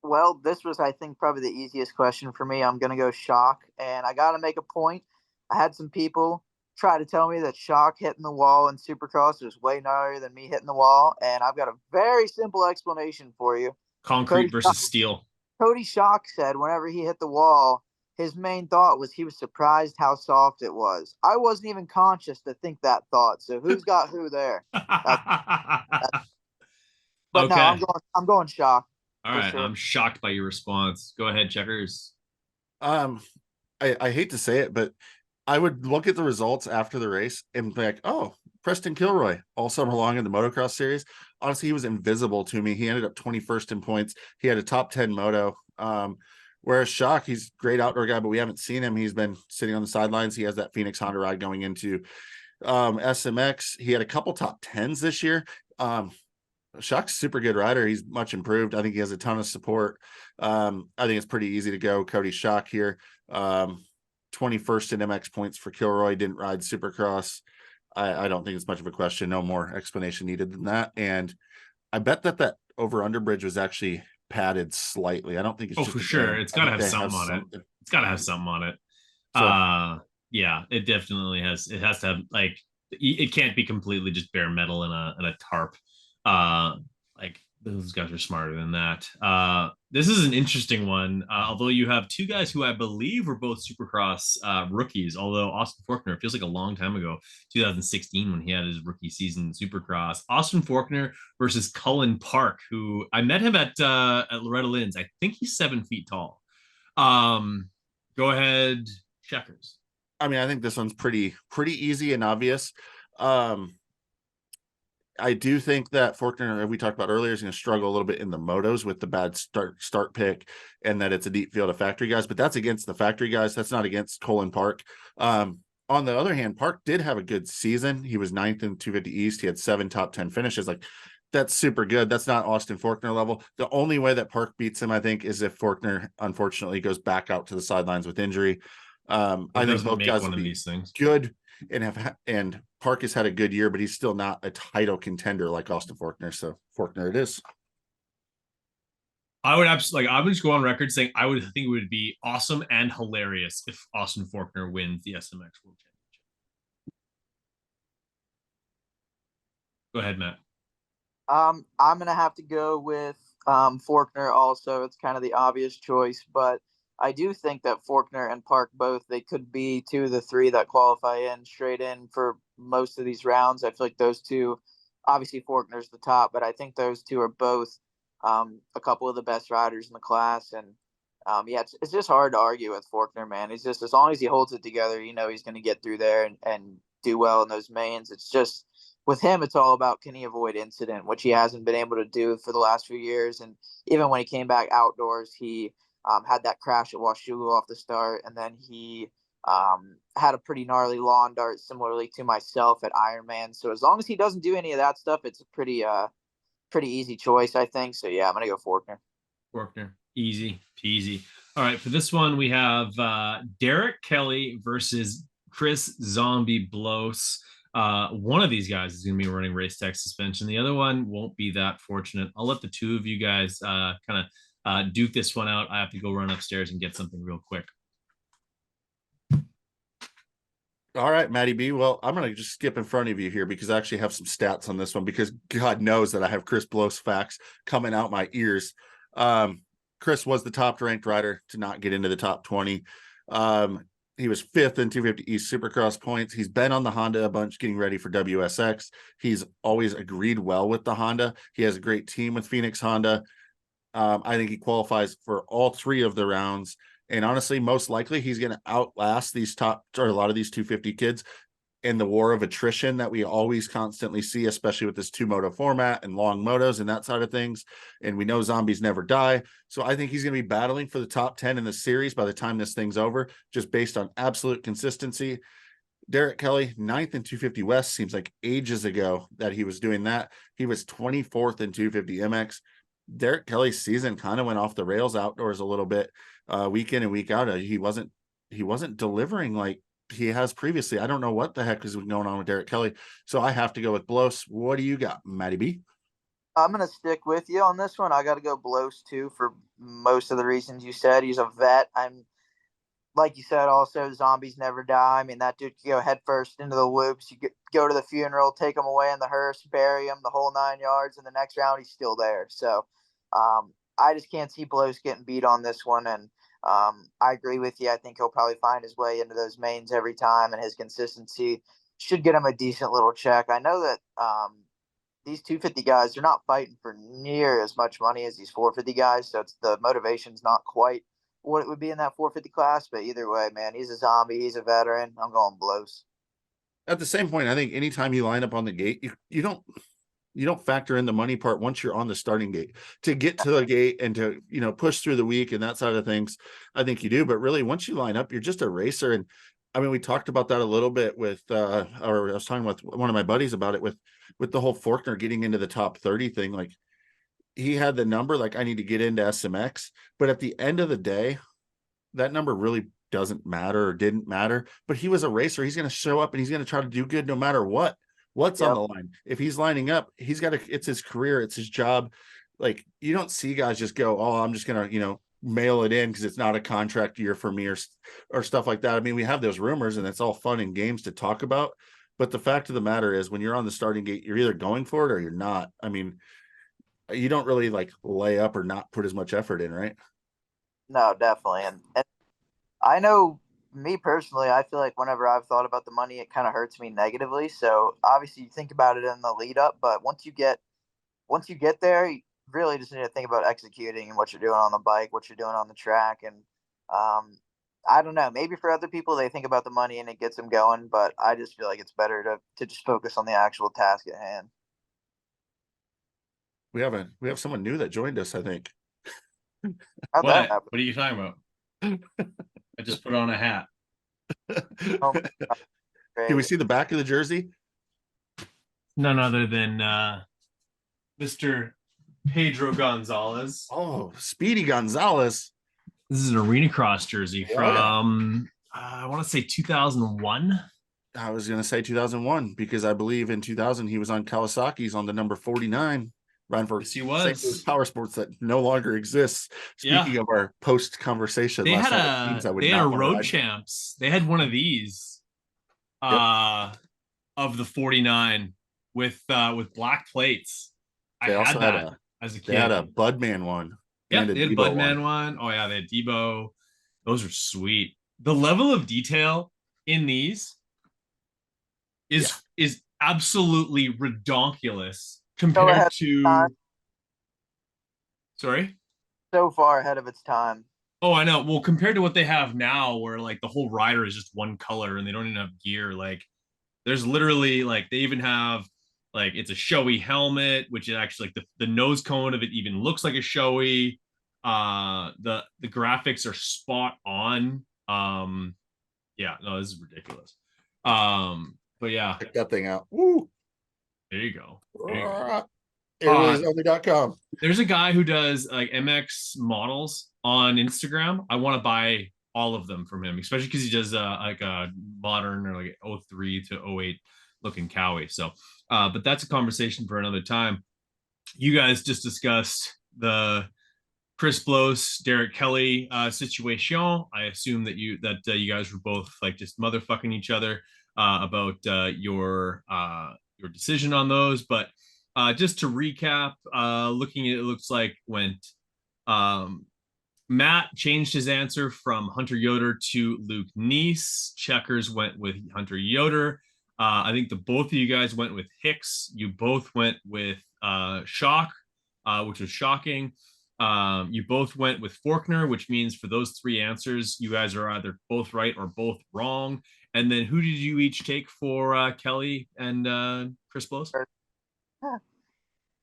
Well, this was, I think, probably the easiest question for me. I'm going to go Schock, and I got to make a point. I had some people try to tell me that Schock hitting the wall in Supercross is way gnarlier than me hitting the wall, and I've got a very simple explanation for you. Concrete versus steel. Cody Schock said whenever he hit the wall, his main thought was he was surprised how soft it was. I wasn't even conscious to think that thought. So who's got who there? But okay. No, I'm going Schock. All right, sure. I'm shocked by your response. Go ahead, Checkers. I hate to say it, but I would look at the results after the race and be like, oh, Preston Kilroy all summer long in the motocross series. Honestly, he was invisible to me. He ended up 21st in points. He had a top 10 moto. Whereas Schock, he's a great outdoor guy, but we haven't seen him. He's been sitting on the sidelines. He has that Phoenix Honda ride going into SMX. He had a couple top 10s this year. Schock's super good rider. He's much improved. I think he has a ton of support. I think it's pretty easy to go Cody Schock here. 21st in MX points for Kilroy, didn't ride Supercross. I don't think it's much of a question. No more explanation needed than that. And I bet that over under bridge was actually padded slightly. I don't think it's just for sure. It's got to have something on it. It's got to have something on it. So, yeah, it definitely has. It has to have like it can't be completely just bare metal in a tarp. Like those guys are smarter than that. This is an interesting one. Although you have two guys who I believe were both Supercross rookies. Although Austin Faulkner feels like a long time ago, 2016 when he had his rookie season in Supercross. Austin Faulkner versus Cullen Park, who I met him at Loretta Lynn's. I think he's 7 feet tall. Go ahead, Checkers. I mean, I think this one's pretty easy and obvious. I do think that Faulkner, we talked about earlier, is going to struggle a little bit in the motos with the bad start pick, and that it's a deep field of factory guys. But that's against the factory guys. That's not against Cullen Park. On the other hand, Park did have a good season. He was 9th in 250 East. He had 7 top 10 finishes. Like that's super good. That's not Austin Faulkner level. The only way that Park beats him, I think, is if Faulkner unfortunately goes back out to the sidelines with injury. I think both guys will be good and Park has had a good year, but he's still not a title contender like Austin Faulkner. So Faulkner it is. I would absolutely I would just go on record saying I would think it would be awesome and hilarious if Austin Faulkner wins the SMX World Championship. Go ahead, Matt. I'm gonna have to go with Faulkner also. It's kind of the obvious choice, but I do think that Faulkner and Park both, they could be 2 of the 3 that qualify in straight in for most of these rounds. I feel like those two, obviously Faulkner's the top, but I think those 2 are both a couple of the best riders in the class. And yeah, it's just hard to argue with Faulkner, man. He's just, as long as he holds it together, you know, he's going to get through there and do well in those mains. It's just, with him, it's all about can he avoid incident, which he hasn't been able to do for the last few years. And even when he came back outdoors, he had that crash at Washougal off the start, and then he had a pretty gnarly lawn dart similarly to myself at Ironman. So as long as he doesn't do any of that stuff, it's a pretty easy choice, I think. So yeah, I'm gonna go Forkner. Forkner, easy peasy. All right, for this one we have Derek Kelly versus Chris Zombie Blos. One of these guys is going to be running race tech suspension. The other one won't be that fortunate. I'll let the two of you guys kind of duke this one out. I have to go run upstairs and get something real quick. All right, Matty B. Well, I'm going to just skip in front of you here because I actually have some stats on this one because God knows that I have Chris Blos facts coming out my ears. Chris was the top ranked rider to not get into the top 20. He was 5th in 250 East Supercross points. He's been on the Honda a bunch getting ready for WSX. He's always agreed well with the Honda. He has a great team with Phoenix Honda. I think he qualifies for all 3 of the rounds. And honestly, most likely he's going to outlast these top or a lot of these 250 kids in the war of attrition that we always constantly see, especially with this 2-moto format and long motos and that side of things. And we know zombies never die. So I think he's going to be battling for the top 10 in the series by the time this thing's over, just based on absolute consistency. Derek Kelly, 9th in 250 West, seems like ages ago that he was doing that. He was 24th in 250 MX. Derek Kelly's season kind of went off the rails outdoors a little bit, week in and week out. He wasn't delivering like he has previously. I don't know what the heck is going on with Derek Kelly. So I have to go with Blos. What do you got, Matty B? I'm gonna stick with you on this one. I got to go Blos too for most of the reasons you said. He's a vet. I'm like you said. Also, zombies never die. I mean, that dude could go head first into the whoops. You go to the funeral, take him away in the hearse, bury him the whole 9 yards, and the next round he's still there. So, I just can't see Blos getting beat on this one. And I agree with you. I think he'll probably find his way into those mains every time, and his consistency should get him a decent little check. I know that these 250 guys, they're not fighting for near as much money as these 450 guys, so it's the motivation's not quite what it would be in that 450 class. But either way, man, he's a zombie. He's a veteran. I'm going Blos. At the same point, I think anytime you line up on the gate, you don't factor in the money part once you're on the starting gate. To get to the gate and to, push through the week and that side of things, I think you do. But really, once you line up, you're just a racer. And I mean, we talked about that a little bit with, or I was talking with one of my buddies about it with the whole Forkner getting into the top 30 thing. Like, he had the number, like, I need to get into SMX. But at the end of the day, that number really doesn't matter or didn't matter. But he was a racer. He's going to show up and he's going to try to do good no matter what's on the line. If he's lining up, he's got to, it's his career, it's his job. Like, you don't see guys just go, oh, I'm just going to, mail it in because it's not a contract year for me or stuff like that. I mean, we have those rumors and it's all fun and games to talk about. But the fact of the matter is, when you're on the starting gate, you're either going for it or you're not. I mean, you don't really like lay up or not put as much effort in, right? No, definitely. And I know, me personally, I feel like whenever I've thought about the money, it kind of hurts me negatively. So obviously you think about it in the lead up, but once you get there, you really just need to think about executing and what you're doing on the bike, what you're doing on the track. And I don't know, maybe for other people, they think about the money and it gets them going, but I just feel like it's better to just focus on the actual task at hand. We have someone new that joined us, I think. How'd that What? happen? What are you talking about? I just put on a hat. Oh, Can we see the back of the jersey? None other than Mr. Pedro Gonzalez. Oh, Speedy Gonzalez. This is an arena cross jersey Yeah. from I want to say 2001. I was going to say 2001 because I believe in 2000 he was on Kawasaki's on the number 49. Ran for Yes, he was. Power Sports that no longer exists. Speaking of our post conversation, they had a road champs. They had one of these of the 49 with black plates. They also had that as a kid. They had a Budman one. Yeah, they had a Budman one. Oh yeah, they had Debo. Those are sweet. The level of detail in these is absolutely redonkulous compared to. Sorry? So far ahead of its time. Oh, I know. Well, compared to what they have now, where like the whole rider is just one color and they don't even have gear, like there's literally like they even have like it's a showy helmet, which is actually like the nose cone of it even looks like a showy. The graphics are spot on. Yeah, no, this is ridiculous. But yeah, Check that thing out. Woo! there you go. There you go. Airwaysonly.com. There's a guy who does like MX models on Instagram. I want to buy all of them from him, especially because he does like a modern or like '03 to '08 looking Cowie. So, but that's a conversation for another time. You guys just discussed the Chris Blows, Derek Kelly situation. I assume that you guys were both like just motherfucking each other about your decision on those. But just to recap, looking at it, looks like went um, Matt changed his answer from Hunter Yoder to Luke Neese. Checkers went with Hunter Yoder. I think the both of you guys went with Hicks. You both went with Shock, which was shocking. You both went with Faulkner, which means for those three answers, you guys are either both right or both wrong. And then who did you each take for Kelly and Chris Blows?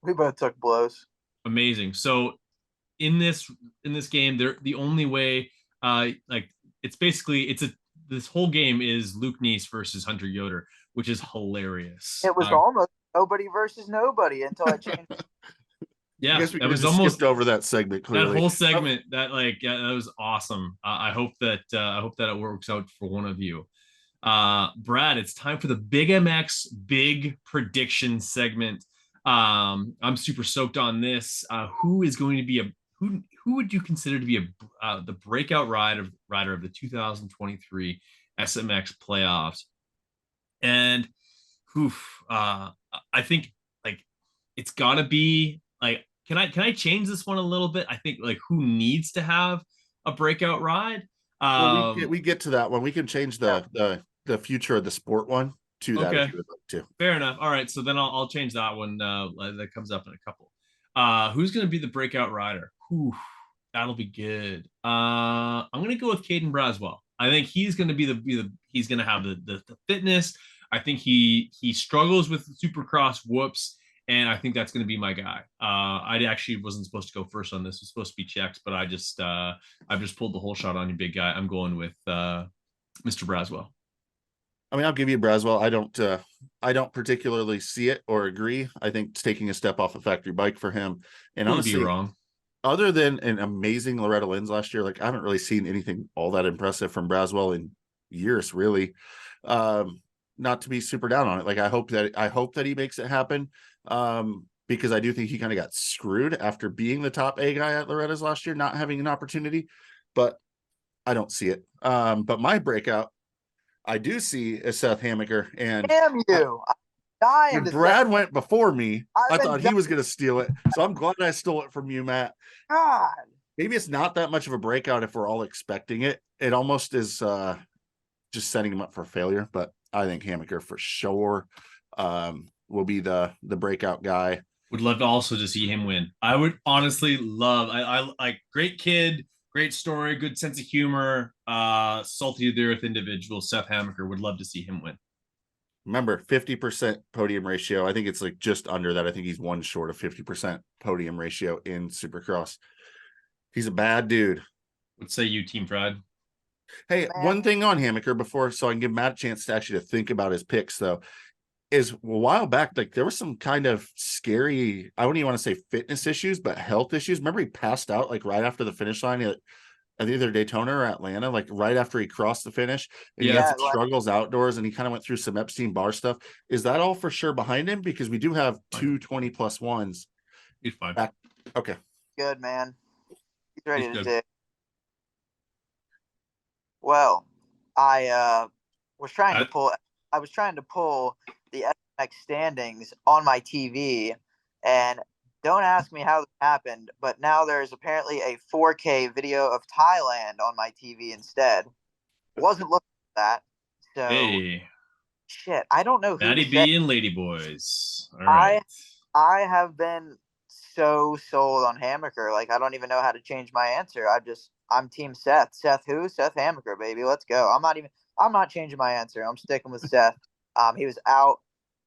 We both took blows. Amazing. So in this game, they're the only way. Like it's basically this whole game is Luke Neese versus Hunter Yoder, which is hilarious. It was almost nobody versus nobody until I changed. Yeah, I guess we that could have was just almost skipped over that segment. that Clearly, whole segment. That was awesome. I hope that it works out for one of you. Brad, it's time for the Big MX Big Prediction segment. I'm super stoked on this. Who is going to be who would you consider to be the breakout rider of the 2023 SMX playoffs? And I think like it's gotta be like can I change this one a little bit? I think like who needs to have a breakout ride? well, we get to that one. We can change the future of the sport one to that if Okay. you would like to. Fair enough. All right, so then I'll change that one. That comes up in a couple. Who's going to be the breakout rider? Whew, that'll be good. I'm going to go with Caden Braswell. I think he's going to he's going to have the fitness. I think he struggles with Supercross whoops, and I think that's going to be my guy. I actually wasn't supposed to go first on this. It was supposed to be checks, but I've just pulled the whole shot on you, big guy. I'm going with Mr. Braswell. I mean, I'll give you Braswell. I don't particularly see it or agree. I think it's taking a step off a factory bike for him. And Could honestly, be wrong. Other than an amazing Loretta Lynn's last year, like I haven't really seen anything all that impressive from Braswell in years, really. Not to be super down on it. Like I hope that he makes it happen. Because I do think he kind of got screwed after being the top A guy at Loretta's last year, not having an opportunity. But I don't see it. But my breakout I do see is Seth Hammaker. And damn you. when Brad went before me, I thought he was going to steal it. So I'm glad I stole it from you, Matt. God. Maybe it's not that much of a breakout if we're all expecting it. It almost is just setting him up for failure. But I think Hammaker for sure will be the breakout guy. Would love to also to see him win. I would honestly love. I like great kid, great story, good sense of humor, salty to the earth individual. Seth Hammaker would love to see him win. Remember, 50% podium ratio. I think it's like just under that. I think he's one short of 50% podium ratio in Supercross. He's a bad dude. What say you, Team Fred? Hey, one thing on Hammaker before, so I can give Matt a chance to actually think about his picks, though, is a while back, like there was some kind of scary, I wouldn't even want to say fitness issues, but health issues. Remember he passed out like right after the finish line at either Daytona or Atlanta, like right after he crossed the finish, and he had some struggles outdoors, and he kind of went through some Epstein Barr stuff. Is that all for sure behind him? Because we do have two 20+1s. He's fine. Back. Okay. Good, man. He's ready to dig. Well, I was trying to pull the SMX standings on my TV, and don't ask me how this happened, but now there's apparently a 4K video of Thailand on my TV instead. Wasn't looking at that, so hey, shit. I don't know who. Maddie B and Lady Boys. All right. I have been so sold on Hammaker. Like I don't even know how to change my answer. I'm Team Seth. Seth who? Seth Hammaker, baby. Let's go. I'm not changing my answer. I'm sticking with Seth. He was out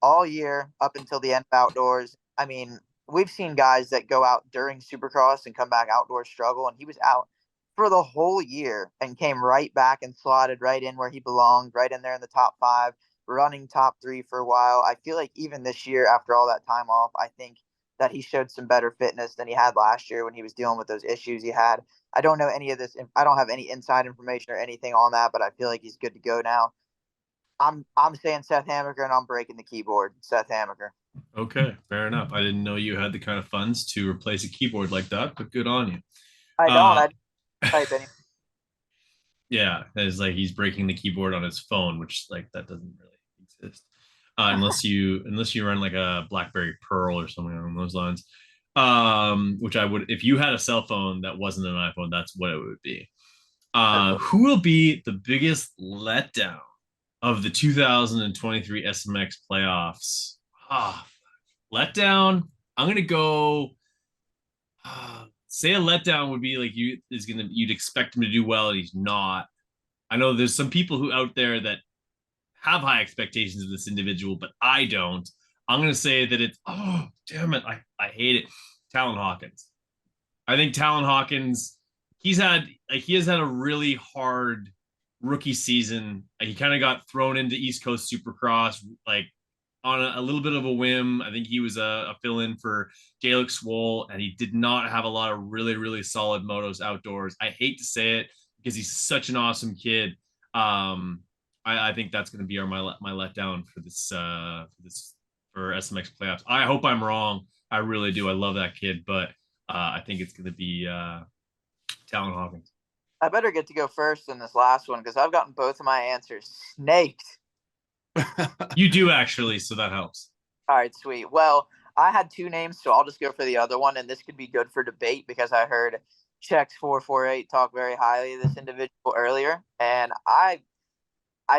all year up until the end of outdoors. I mean, we've seen guys that go out during Supercross and come back outdoors struggle, and he was out for the whole year and came right back and slotted right in where he belonged, right in there in the top 5, running top 3 for a while. I feel like even this year, after all that time off, I think that he showed some better fitness than he had last year when he was dealing with those issues he had. I don't know any of this. I don't have any inside information or anything on that, but I feel like he's good to go now. I'm saying Seth Hamaker, and I'm breaking the keyboard. Seth Hamaker. Okay, fair enough. I didn't know you had the kind of funds to replace a keyboard like that, but good on you. I don't. Uh, I type any. yeah, it's like he's breaking the keyboard on his phone, which like that doesn't really exist. Unless you run like a BlackBerry Pearl or something along those lines. Which I would, if you had a cell phone that wasn't an iPhone, that's what it would be. Who will be the biggest letdown of the 2023 SMX playoffs? Letdown. I'm gonna go. Say a letdown would be like you'd expect him to do well and he's not. I know there's some people who out there that have high expectations of this individual, but I don't. I'm gonna say that it's damn it, I hate it. Talon Hawkins. I think Talon Hawkins, he has had a really hard rookie season. He kind of got thrown into East Coast Supercross like on a little bit of a whim. I think he was a fill-in for Jalek Swoll, and he did not have a lot of really, really solid motos outdoors. I hate to say it because he's such an awesome kid. I think that's going to be my letdown for this for SMX playoffs. I hope I'm wrong. I really do. I love that kid, but I think it's going to be Talon Hawkins. I better get to go first in this last one because I've gotten both of my answers snaked. You do actually, so that helps. All right, sweet. Well, I had 2 names, so I'll just go for the other one, and this could be good for debate because I heard Chex448 talk very highly of this individual earlier, and I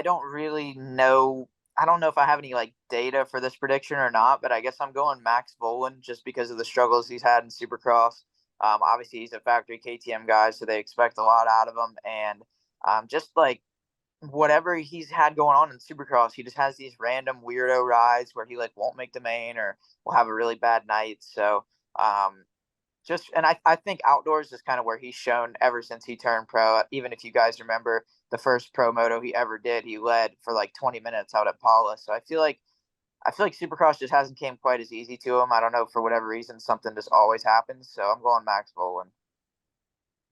don't really know. I don't know if I have any like data for this prediction or not, but I guess I'm going Max Volan just because of the struggles he's had in Supercross. Obviously, he's a factory KTM guy, so they expect a lot out of him, and just like whatever he's had going on in Supercross, he just has these random weirdo rides where he like won't make the main or will have a really bad night. So I think outdoors is kind of where he's shown ever since he turned pro. Even if you guys remember the first pro moto he ever did, he led for like 20 minutes out at Paula. So I feel like Supercross just hasn't came quite as easy to him. I don't know, for whatever reason, something just always happens. So I'm going Max Volan.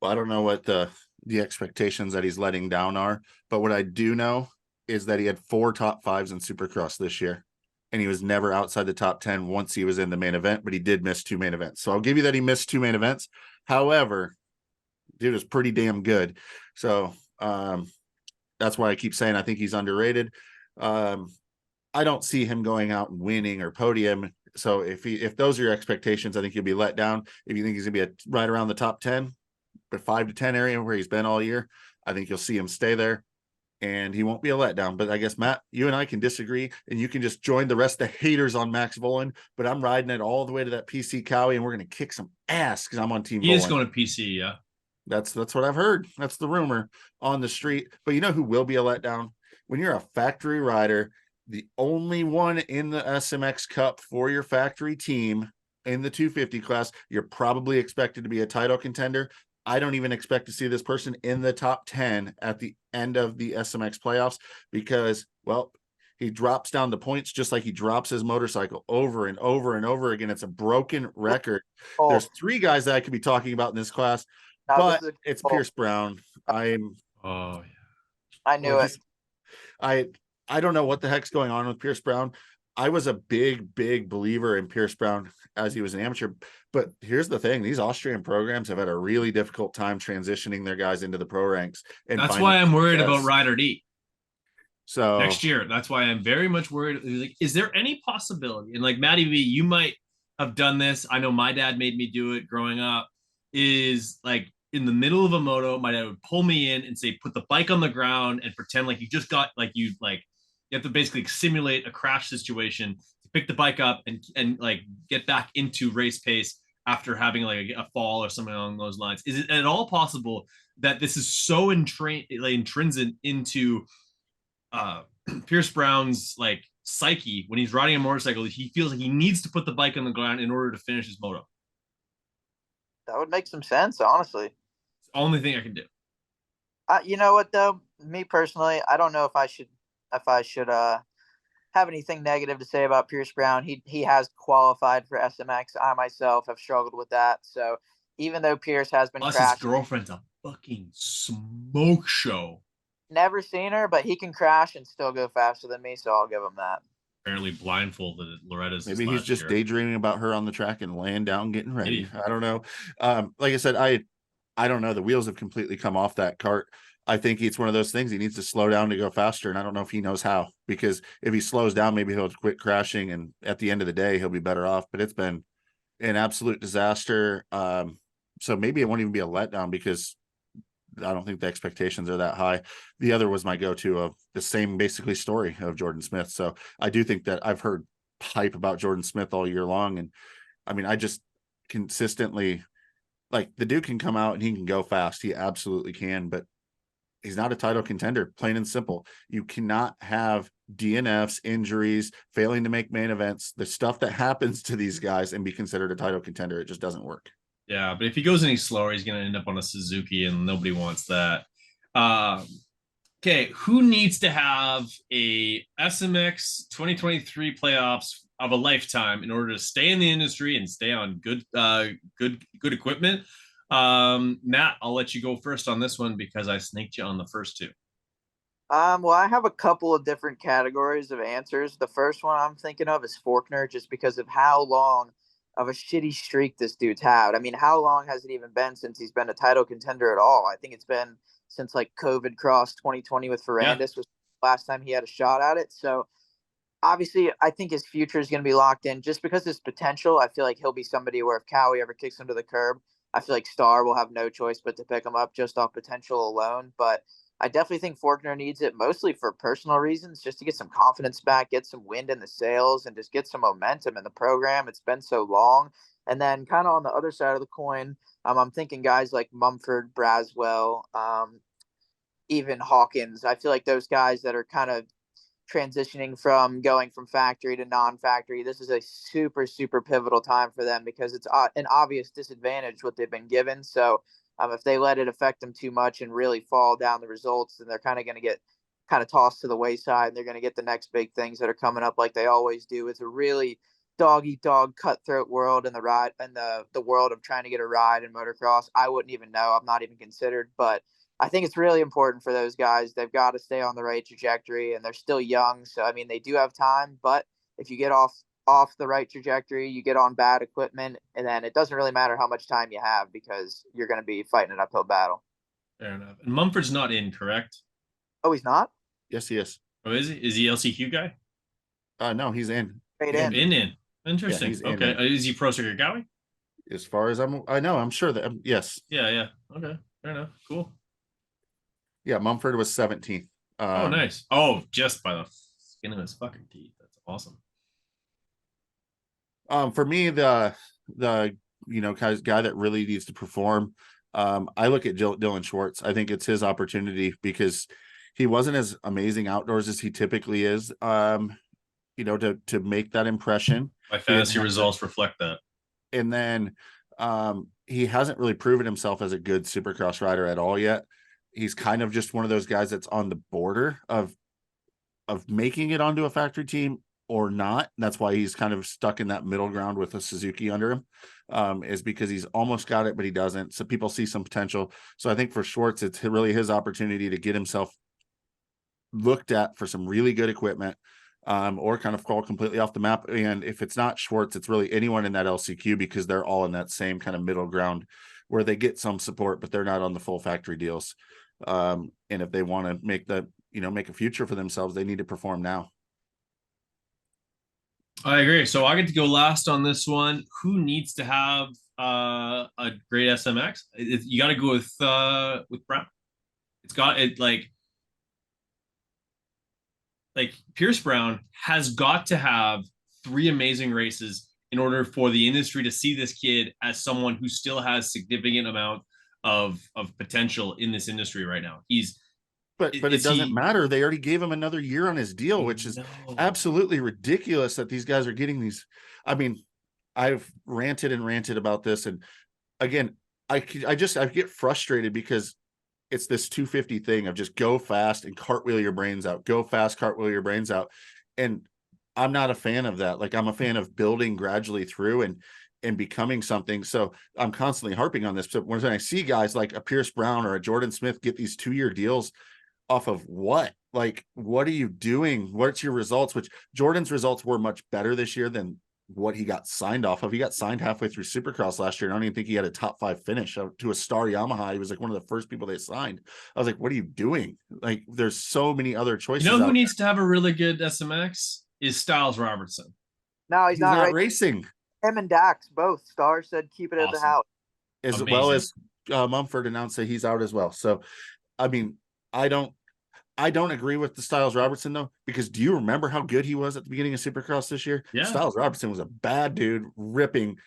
Well, I don't know what the expectations that he's letting down are, but what I do know is that he had 4 top 5s in Supercross this year, and he was never outside the top 10 once he was in the main event, but he did miss 2 main events. So I'll give you that he missed 2 main events. However, dude is pretty damn good. So that's why I keep saying I think he's underrated. I don't see him going out and winning or podium. So if those are your expectations, I think you'll be let down. If you think he's gonna be right around the top 10, but 5 to 10 area where he's been all year, I think you'll see him stay there and he won't be a letdown. But I guess, Matt, you and I can disagree, and you can just join the rest of the haters on Max Volan. But I'm riding it all the way to that PC Cowie, and we're going to kick some ass because I'm on Team He Volan. is going to PC, yeah. That's what I've heard. That's the rumor on the street. But you know who will be a letdown? When you're a factory rider, the only one in the SMX Cup for your factory team in the 250 class, you're probably expected to be a title contender. I don't even expect to see this person in the top 10 at the end of the SMX playoffs because, well, he drops down the points just like he drops his motorcycle over and over and over again. It's a broken record. There's 3 guys that I could be talking about in this class, but it's Pierce Brown. Yeah. I knew it. I don't know what the heck's going on with Pierce Brown. I was a big believer in Pierce Brown as he was an amateur. But here's the thing. These Austrian programs have had a really difficult time transitioning their guys into the pro ranks. And that's why I'm worried about Ryder D. So next year, that's why I'm very much worried. Like, is there any possibility? And like Matty V, you might have done this. I know my dad made me do it growing up. Is like in the middle of a moto, my dad would pull me in and say, put the bike on the ground and pretend like you just got you have to basically simulate a crash situation to pick the bike up and like get back into race pace after having like a fall or something along those lines. Is it at all possible that this is so intrinsic into Pierce Brown's like psyche when he's riding a motorcycle, he feels like he needs to put the bike on the ground in order to finish his moto. That would make some sense, honestly. It's the only thing I can do. You know what though? Me personally, I don't know if I should have anything negative to say about Pierce Brown. He has qualified for SMX. I myself have struggled with that. So even though Pierce has been Plus, his crashing, girlfriend's a fucking smoke show. never seen her, but he can crash and still go faster than me. So I'll give him that. Apparently blindfolded at Loretta's. Maybe he's just daydreaming about her on the track and laying down, getting ready. Maybe. I don't know. Like I said, I don't know. The wheels have completely come off that cart. I think it's one of those things. He needs to slow down to go faster, and I don't know if he knows how. Because if he slows down, maybe he'll quit crashing, and at the end of the day, he'll be better off. But it's been an absolute disaster. So maybe it won't even be a letdown because I don't think the expectations are that high. The other was my go-to of the same basically story of Jordan Smith. So I do think that I've heard hype about Jordan Smith all year long. And I mean, I just consistently like the dude can come out and he can go fast. He absolutely can, but he's not a title contender, plain and simple. You cannot have DNFs, injuries, failing to make main events, the stuff that happens to these guys and be considered a title contender. It just doesn't work. Yeah, but if he goes any slower, he's going to end up on a Suzuki, and nobody wants that. Okay, who needs to have a SMX 2023 playoffs of a lifetime in order to stay in the industry and stay on good equipment? Matt, I'll let you go first on this one because I snaked you on the first two. Well, I have a couple of different categories of answers. The first one I'm thinking of is Faulkner, just because of how long of a shitty streak this dude's had. I mean, how long has it even been since he's been a title contender at all? I think it's been since like COVID cross 2020 with Ferrandis was the last time he had a shot at it. So obviously, I think his future is going to be locked in just because his potential. I feel like he'll be somebody where if Cowie ever kicks him to the curb, I feel like Star will have no choice but to pick him up just off potential alone. But I definitely think Faulkner needs it mostly for personal reasons, just to get some confidence back, get some wind in the sails, and just get some momentum in the program. It's been so long. And then, kind of on the other side of the coin, I'm thinking guys like Mumford, Braswell, even Hawkins. I feel like those guys that are kind of transitioning from going from factory to non-factory. This is a super, super pivotal time for them because it's an obvious disadvantage what they've been given. So if they let it affect them too much and really fall down the results, then they're kind of going to get kind of tossed to the wayside. And they're going to get the next big things that are coming up like they always do. It's a really dog eat dog cutthroat world in the ride and the world of trying to get a ride in motocross. I wouldn't even know. I'm not even considered, but I think it's really important for those guys. They've got to stay on the right trajectory, and they're still young. So I mean, they do have time, but if you get off the right trajectory, you get on bad equipment, and then it doesn't really matter how much time you have because you're going to be fighting an uphill battle. Fair enough. And Mumford's not in, correct? Oh, he's not? Yes, he is. Oh, is he? Is he LCQ guy? No, he's in. Straight in. Interesting. Yeah, he's okay. in. Is he Pro Circuit Gowie? As far as I know, I'm sure that yes. Yeah. Okay. Fair enough. Cool. Yeah, Mumford was 17th. Oh, nice. Oh, just by the skin of his fucking teeth. That's awesome. For me, the guy that really needs to perform, I look at Dylan Schwartz. I think it's his opportunity because he wasn't as amazing outdoors as he typically is. To make that impression. My fantasy results reflect that. And then he hasn't really proven himself as a good Supercross rider at all yet. He's kind of just one of those guys that's on the border of making it onto a factory team or not. And that's why he's kind of stuck in that middle ground with a Suzuki under him, is because he's almost got it, but he doesn't. So people see some potential. So I think for Schwartz, it's really his opportunity to get himself looked at for some really good equipment, or kind of fall completely off the map. And if it's not Schwartz, it's really anyone in that LCQ because they're all in that same kind of middle ground where they get some support, but they're not on the full factory deals. And if they want to make a future for themselves, they need to perform now. I agree. So I get to go last on this one. Who needs to have a great SMX? You got to go with Brown. It's got it like Pierce Brown has got to have 3 amazing races in order for the industry to see this kid as someone who still has significant amount of potential in this industry right now. He's But it Is doesn't he? matter. They already gave him another year on his deal, I which is know. absolutely ridiculous that these guys are getting these. I mean, I've ranted and ranted about this, and again, I get frustrated because it's this 250 thing of just go fast and cartwheel your brains out, go fast, cartwheel your brains out. And I'm not a fan of that. Like, I'm a fan of building gradually through and becoming something. So I'm constantly harping on this. So when I see guys like a Pierce Brown or a Jordan Smith get these 2-year deals off of what? Like, what are you doing? What's your results? Which Jordan's results were much better this year than what he got signed off of. He got signed halfway through Supercross last year. And I don't even think he had a top 5 finish to a star Yamaha. He was like one of the first people they signed. I was like, what are you doing? Like, there's so many other You choices know who out needs to have a really good SMX is Styles Robertson. No, there. he's He's not not right. racing Him and Dax both. Star said keep it at the Awesome, house. as well amazing. as Mumford announced that he's out as well. So, I mean, I don't agree with the Styles Robertson though, because do you remember how good he was at the beginning of Supercross this year? Yeah, Styles Robertson was a bad dude, ripping,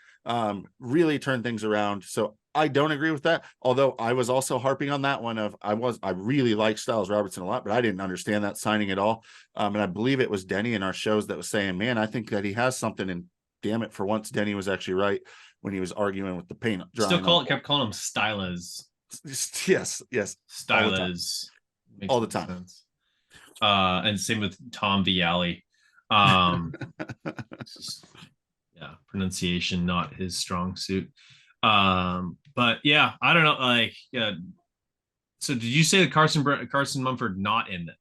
really turned things around. So I don't agree with that. Although I was also harping on that one of I really like Styles Robertson a lot, but I didn't understand that signing at all. And I believe it was Denny in our shows that was saying, man, I think that he has something. And damn it, for once, Denny was actually right when he was arguing with the paint still drying on. kept calling him Styles. Yes, all the time, Styles makes all the no time. sense. And same with Tom Viali. Um, just, yeah, pronunciation not his strong suit. But yeah, I don't know. Like, yeah. So did you say that Carson Mumford not in it?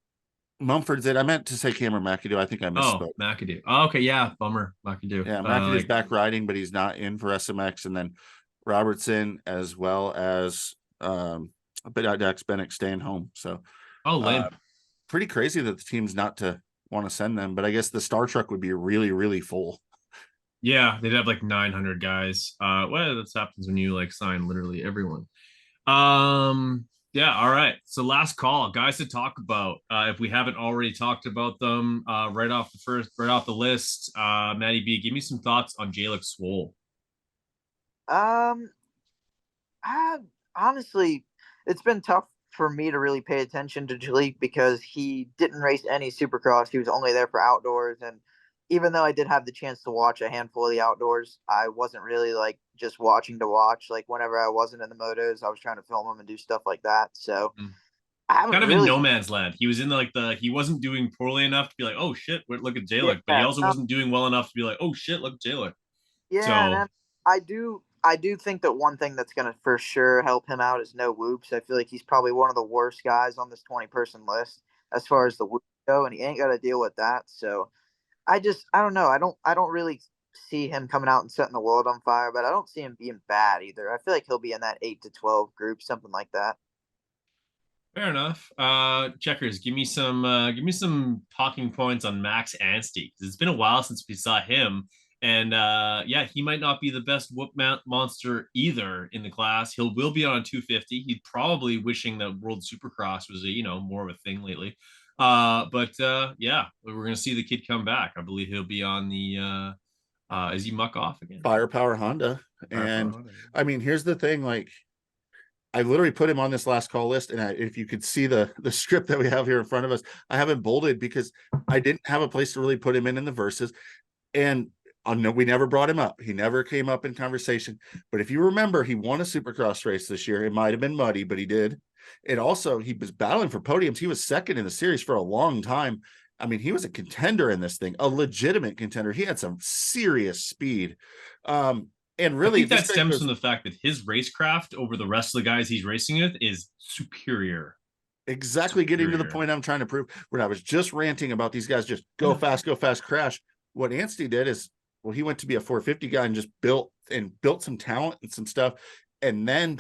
Mumford's it. I meant to say Cameron McAdoo. I think I Oh, misspoke. McAdoo. Oh, okay, yeah, bummer, McAdoo. Yeah, McAdoo's Like, back riding, but he's not in for SMX. And then Robertson as well as Dax Bennett staying home. So oh, uh, lame. pretty crazy that the team's not to want to send them. But I guess the Star Truck would be really, really full. Yeah, they'd have like 900 guys. Well, that happens when you like sign literally everyone. Um, yeah, all right. So last call, guys to talk about. If we haven't already talked about them, right off the list. Maddie B, give me some thoughts on Jalik Swole. Um, I honestly, it's been tough for me to really pay attention to Jalik because he didn't race any Supercross. He was only there for outdoors, and even though I did have the chance to watch a handful of the outdoors, I wasn't really like just watching to watch. Like whenever I wasn't in the motos, I was trying to film them and do stuff like that. So Mm. I haven't Kind of in really, no man's land. He was in he wasn't doing poorly enough to be like, oh shit, look at Jalik, but he yeah, also wasn't doing well enough to be like, oh shit, look at Jalik. yeah, and So then I do think that one thing that's gonna for sure help him out is no whoops. I feel like he's probably one of the worst guys on this 20-person list as far as the whoops go, and he ain't got to deal with that. So I don't know. I don't really see him coming out and setting the world on fire, but I don't see him being bad either. I feel like he'll be in that 8 to 12 group, something like that. fair enough. Checkers, give me some talking points on Max Anstey, because it's been a while since we saw him. And yeah, he might not be the best whoop monster either in the class. He will be on a 250. He's probably wishing that World Supercross was more of a thing lately. But yeah, we're gonna see the kid come back. I believe he'll be on the is he muck off again? Firepower Honda. Firepower And Honda. I mean, here's the thing, like, I literally put him on this last call list, and if you could see the script that we have here in front of us, I have him bolded because I didn't have a place to really put him in the verses, and no, we never brought him up. He never came up in conversation. But if you remember, he won a Supercross race this year. It might have been muddy, but he did. And also, he was battling for podiums. He was second in the series for a long time. I mean, he was a contender in this thing, a legitimate contender. He had some serious speed. And I really, think this that guy stems goes from the fact that his racecraft over the rest of the guys he's racing with is superior. exactly getting to the point I'm trying to prove. When I was just ranting about these guys just go fast, crash. What Anstey did is, well, he went to be a 450 guy and just built some talent and some stuff, and then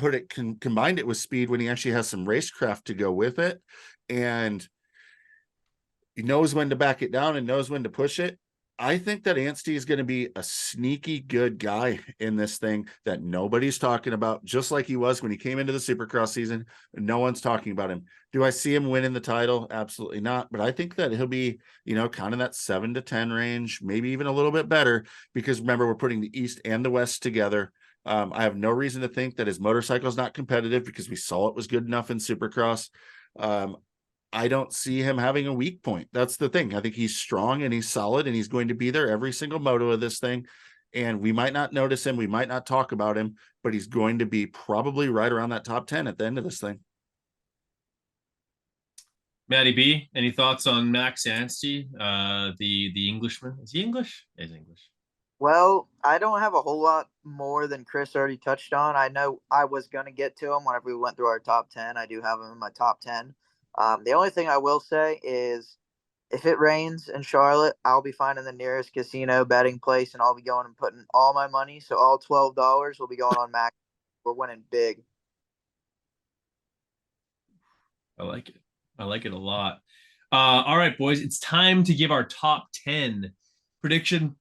combined it with speed when he actually has some racecraft to go with it, and he knows when to back it down and knows when to push it. I think that Anstey is going to be a sneaky good guy in this thing that nobody's talking about, just like he was when he came into the Supercross season. No one's talking about him. Do I see him winning the title? Absolutely not. But I think that he'll be, kind of that 7 to 10 range, maybe even a little bit better, because remember, we're putting the East and the West together. I have no reason to think that his motorcycle is not competitive because we saw it was good enough in Supercross. I don't see him having a weak point. That's the thing. I think he's strong and he's solid and he's going to be there every single moto of this thing. And we might not notice him, we might not talk about him, but he's going to be probably right around that top 10 at the end of this thing. Matty B, any thoughts on Max Anstey, the Englishman? Is he English? He's English. Well, I don't have a whole lot more than Chris already touched on. I know I was going to get to him whenever we went through our top 10. I do have him in my top 10. The only thing I will say is if it rains in Charlotte, I'll be finding the nearest casino betting place and I'll be going and putting all my money. So all $12 will be going on Max. We're winning big. I like it. I like it a lot. All right, boys, it's time to give our top 10 prediction.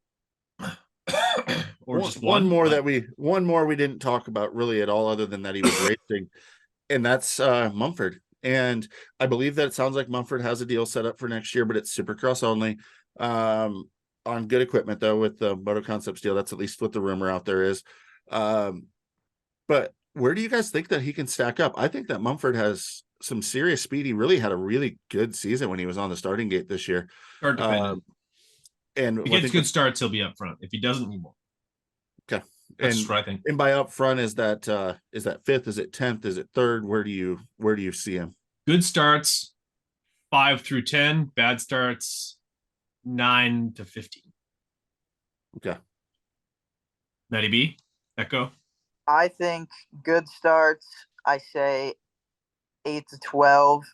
Or just one more but... that one more we didn't talk about really at all, other than that he was racing, and that's Mumford. And I believe that it sounds like Mumford has a deal set up for next year, but it's Supercross only, on good equipment though, with the Moto Concepts deal. That's at least what the rumor out there is. But where do you guys think that he can stack up? I think that Mumford has some serious speed. He really had a really good season when he was on the starting gate this year. Start dependent. And if he gets good starts, he'll be up front. If he doesn't, he won't. Okay. That's what I think. And by up front, is that fifth? Is it 10th? Is it third? Where do you see him? Good starts, 5 through 10. Bad starts, 9 to 15. Okay. Matty B, Echo. I think good starts, I say 8 to 12.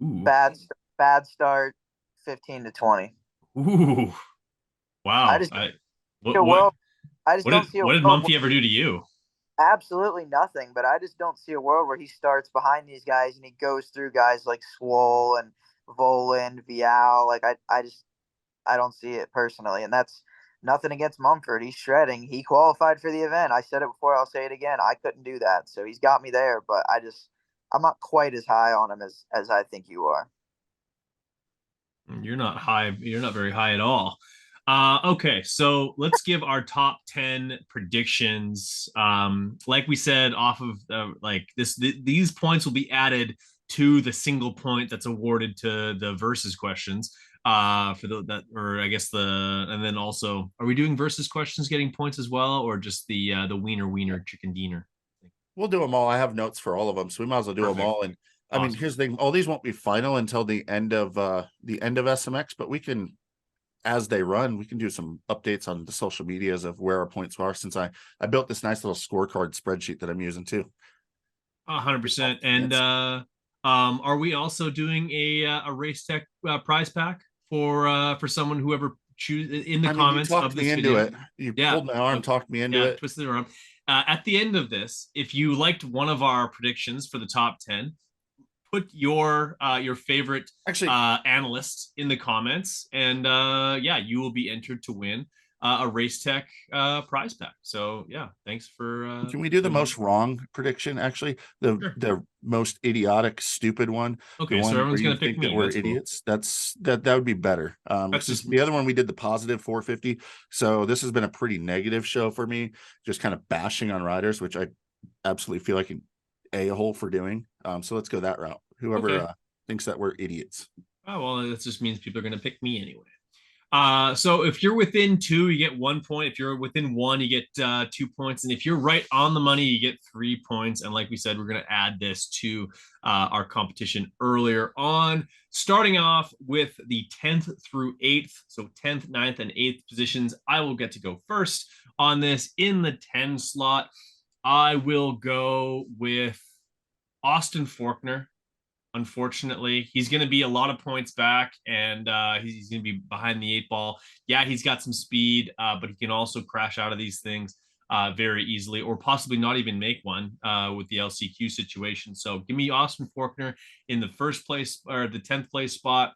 Ooh. Bad start, 15 to 20. Ooh. Wow. I just don't see a what did Mumphy ever do to you? Absolutely nothing, but I just don't see a world where he starts behind these guys and he goes through guys like Swole and Voland, Vial. Like I don't see it personally, and that's nothing against Mumford. He's shredding. He qualified for the event. I said it before. I'll say it again. I couldn't do that, so he's got me there. But I'm not quite as high on him as I think you are. You're not high. You're not very high at all. Okay, so let's give our top 10 predictions. Like we said, off of these points will be added to the single point that's awarded to the versus questions. For that, or I guess and then also, are we doing versus questions getting points as well, or just the wiener chicken diener? We'll do them all. I have notes for all of them, so we might as well do them all. And awesome. I mean, here's the thing: all these won't be final until the end of SMX, but we can, as they run, we can do some updates on the social medias of where our points are, since I built this nice little scorecard spreadsheet that I'm using too. 100%. And are we also doing a race tech prize pack for someone whoever choose in the comments of this video? You pulled my arm, talked me into it. Twisted arm. At the end of this, if you liked one of our predictions for the top 10, put your favorite analyst in the comments, and you will be entered to win a Race Tech prize pack. So yeah, thanks for. Can we do the most wrong prediction? Actually, the most idiotic, stupid one. Okay, so everyone's gonna pick me. That we're idiots. Cool. That would be better. That's just the other one. We did the positive 450. So this has been a pretty negative show for me, just kind of bashing on riders, which I absolutely feel like an a-hole for doing. So let's go that route. Whoever thinks that we're idiots. Oh, well, that just means people are going to pick me anyway. So if you're within 2, you get 1 point. If you're within 1, you get 2 points. And if you're right on the money, you get 3 points. And like we said, we're going to add this to our competition earlier on, starting off with the 10th through 8th. So 10th, 9th, and 8th positions. I will get to go first on this. In the 10 slot, I will go with Austin Faulkner. Unfortunately, he's going to be a lot of points back, and he's going to be behind the 8 ball. Yeah, he's got some speed, but he can also crash out of these things very easily, or possibly not even make one with the LCQ situation. So give me Austin Faulkner in the first place, or the 10th place spot.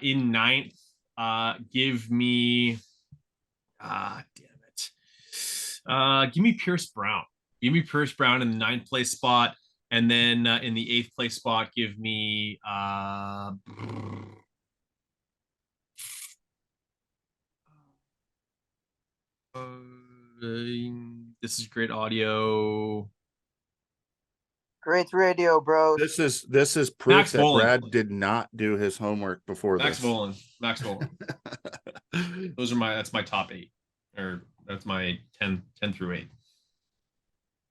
In 9th, give me give me Pierce Brown. Give me Pierce Brown in the 9th place spot. And then in the 8th place spot, give me this is great audio. Great radio, bros. This is proof Max that Volan. Brad did not do his homework before Max this. Volan. Max Volan. That's my top 8. Or that's my 10 through 8.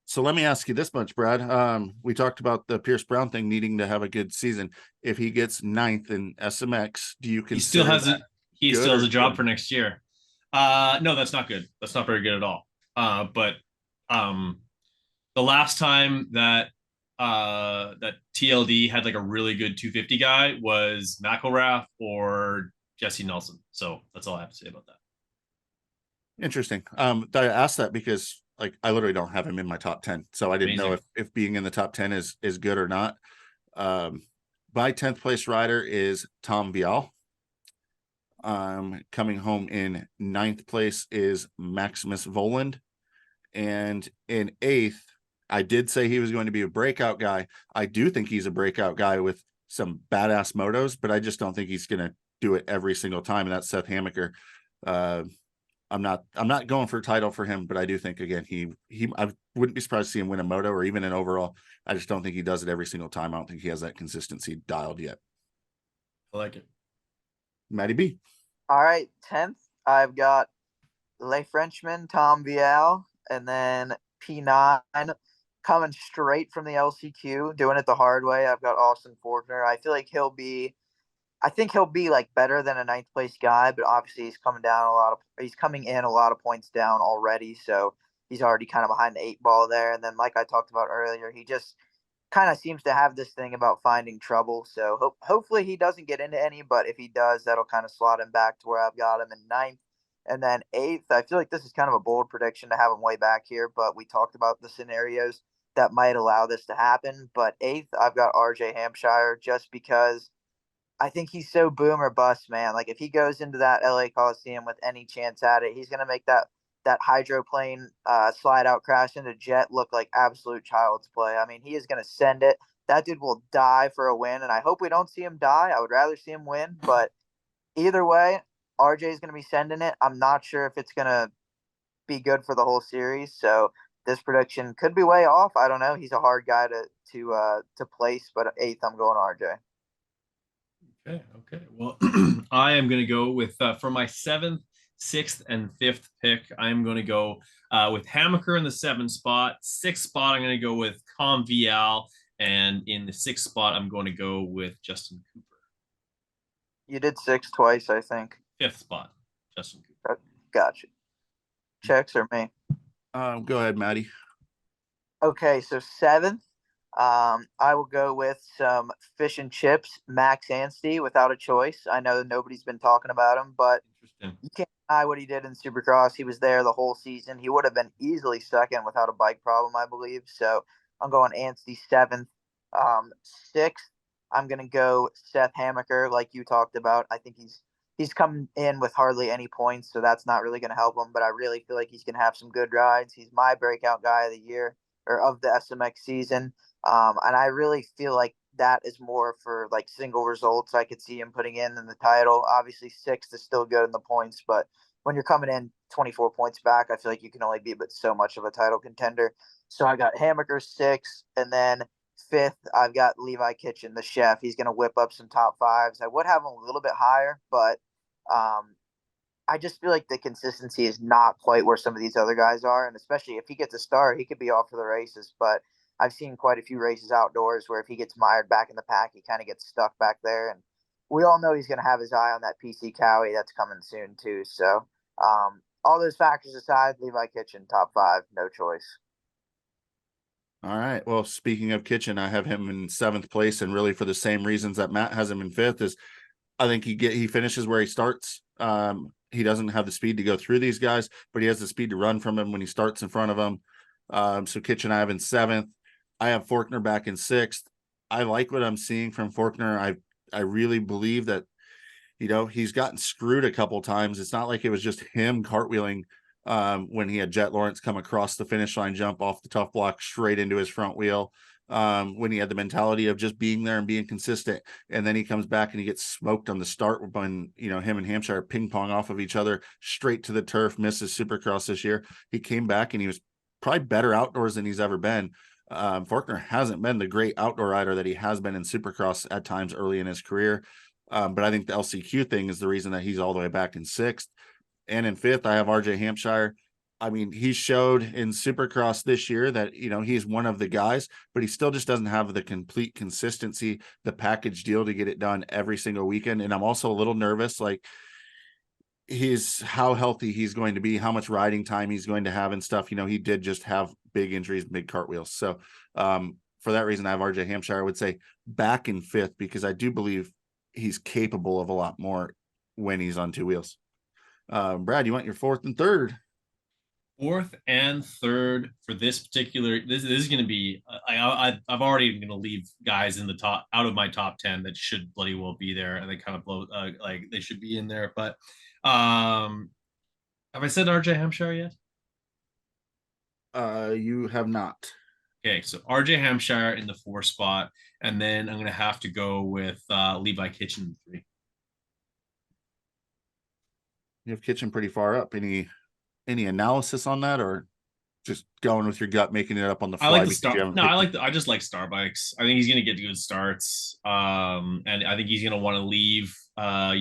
So let me ask you this much, Brad. We talked about the Pierce Brown thing needing to have a good season. If he gets 9th in SMX, do you consider He still has a job good? for next year. No, that's not good. That's not very good at all. But the last time that TLD had like a really good 250 guy was McElrath or Jesse Nelson. So that's all I have to say about that. Interesting. I asked that because like I literally don't have him in my top 10, so I didn't know if being in the top 10 is good or not. My 10th place rider is Tom Vial. Coming home in 9th place is Maximus Voland, and in 8th, I did say he was going to be a breakout guy. I do think he's a breakout guy with some badass motos, but I just don't think he's going to do it every single time. And that's Seth Hamaker. I'm not going for a title for him, but I do think again I wouldn't be surprised to see him win a moto or even an overall. I just don't think he does it every single time. I don't think he has that consistency dialed yet. I like it. Matty B. All right, 10th, I've got Le Frenchman, Tom Vial, and then P9 coming straight from the LCQ, doing it the hard way. I've got Austin Forkner. I think he'll be like better than a 9th place guy, but obviously he's coming in a lot of points down already. So he's already kind of behind the 8 ball there. And then, like I talked about earlier, he just kind of seems to have this thing about finding trouble. So hopefully he doesn't get into any, but if he does, that'll kind of slot him back to where I've got him in 9th. And then 8th, I feel like this is kind of a bold prediction to have him way back here, but we talked about the scenarios that might allow this to happen. But 8th, I've got RJ Hampshire just because I think he's so boom or bust, man. Like if he goes into that LA Coliseum with any chance at it, he's gonna make that hydroplane slide out crash into jet look like absolute child's play. I mean, he is gonna send it. That dude will die for a win, and I hope we don't see him die. I would rather see him win, but either way, RJ is gonna be sending it. I'm not sure if it's gonna be good for the whole series, so this prediction could be way off. I don't know. He's a hard guy to place, but 8th, I'm going RJ. Okay. Well, I am going to go with for my 7th, 6th, and 5th pick. I am going to go with Hamaker in the 7th spot. 6th spot, I'm going to go with Com Vial, and in the 6th spot, I'm going to go with Justin Cooper. You did 6 twice, I think. 5th spot, Justin Cooper. Gotcha. Checks or me? Go ahead, Maddie. Okay, so 7th, I will go with some fish and chips, Max Anstey, without a choice. I know nobody's been talking about him, but you can't deny what he did in Supercross. He was there the whole season. He would have been easily second without a bike problem, I believe. So I'm going Anstey 7th. 6th, I'm going to go Seth Hamaker, like you talked about. I think he's come in with hardly any points, so that's not really going to help him. But I really feel like he's going to have some good rides. He's my breakout guy of the year or of the SMX season. And I really feel like that is more for like single results. I could see him putting in the title. Obviously, 6th is still good in the points, but when you're coming in 24 points back, I feel like you can only be but so much of a title contender. So I got Hamaker 6th, and then 5th, I've got Levi Kitchen, the chef. He's going to whip up some top 5s. I would have him a little bit higher, but I just feel like the consistency is not quite where some of these other guys are. And especially if he gets a start, he could be off for the races. But I've seen quite a few races outdoors where if he gets mired back in the pack, he kind of gets stuck back there. And we all know he's going to have his eye on that PC Cowie that's coming soon too. So all those factors aside, Levi Kitchen, top 5, no choice. All right. Well, speaking of Kitchen, I have him in 7th place, and really for the same reasons that Matt has him in 5th. Is I think he finishes where he starts. He doesn't have the speed to go through these guys, but he has the speed to run from them when he starts in front of them. So Kitchen I have in 7th. I have Forkner back in 6th. I like what I'm seeing from Forkner. I really believe that, he's gotten screwed a couple times. It's not like it was just him cartwheeling when he had Jet Lawrence come across the finish line, jump off the tough block straight into his front wheel. When he had the mentality of just being there and being consistent, and then he comes back and he gets smoked on the start when him and Hampshire ping pong off of each other straight to the turf, misses Supercross this year. He came back and he was probably better outdoors than he's ever been. Faulkner hasn't been the great outdoor rider that he has been in Supercross at times early in his career. But I think the LCQ thing is the reason that he's all the way back in 6th. And in 5th, I have RJ Hampshire. I mean, he showed in Supercross this year that, he's one of the guys, but he still just doesn't have the complete consistency, the package deal to get it done every single weekend. And I'm also a little nervous, like, how healthy he's going to be, how much riding time he's going to have and stuff. He did just have big injuries, big cartwheels. So for that reason, I have RJ Hampshire. I would say back in 5th, because I do believe he's capable of a lot more when he's on 2 wheels. Brad, you want your 4th and 3rd? 4th and 3rd for this particular. This is going to be. I've already going to leave guys in the top out of my top 10 that should bloody well be there, and they kind of blow like they should be in there. But have I said RJ Hampshire yet? You have not. Okay, so RJ Hampshire in the 4 spot, and then I'm going to have to go with Levi Kitchen in 3. You have Kitchen pretty far up. Any analysis on that, or just going with your gut, making it up on the fly? I like the star. No, I just like star bikes. I think he's gonna get good starts. And I think he's gonna want to leave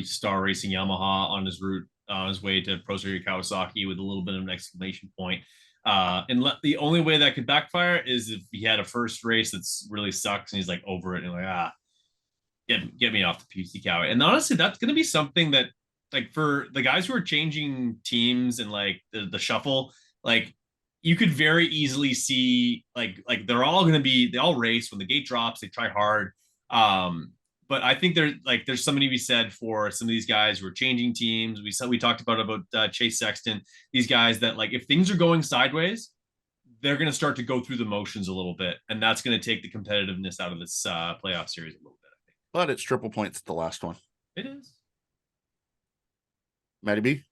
Star Racing Yamaha on his route, on his way to Pro Series Kawasaki with a little bit of an exclamation point. And the only way that could backfire is if he had a first race that's really sucks and he's like over it and like, get me off the PC cow. And honestly, that's gonna be something that, like, for the guys who are changing teams and like the shuffle, like, you could very easily see like they all race when the gate drops, they try hard. But I think there's something to be said for some of these guys who are changing teams. We talked about Chase Sexton, these guys that, like, if things are going sideways, they're going to start to go through the motions a little bit, and that's going to take the competitiveness out of this playoff series a little bit, I think. But it's triple points at the last one. It is. Matty B?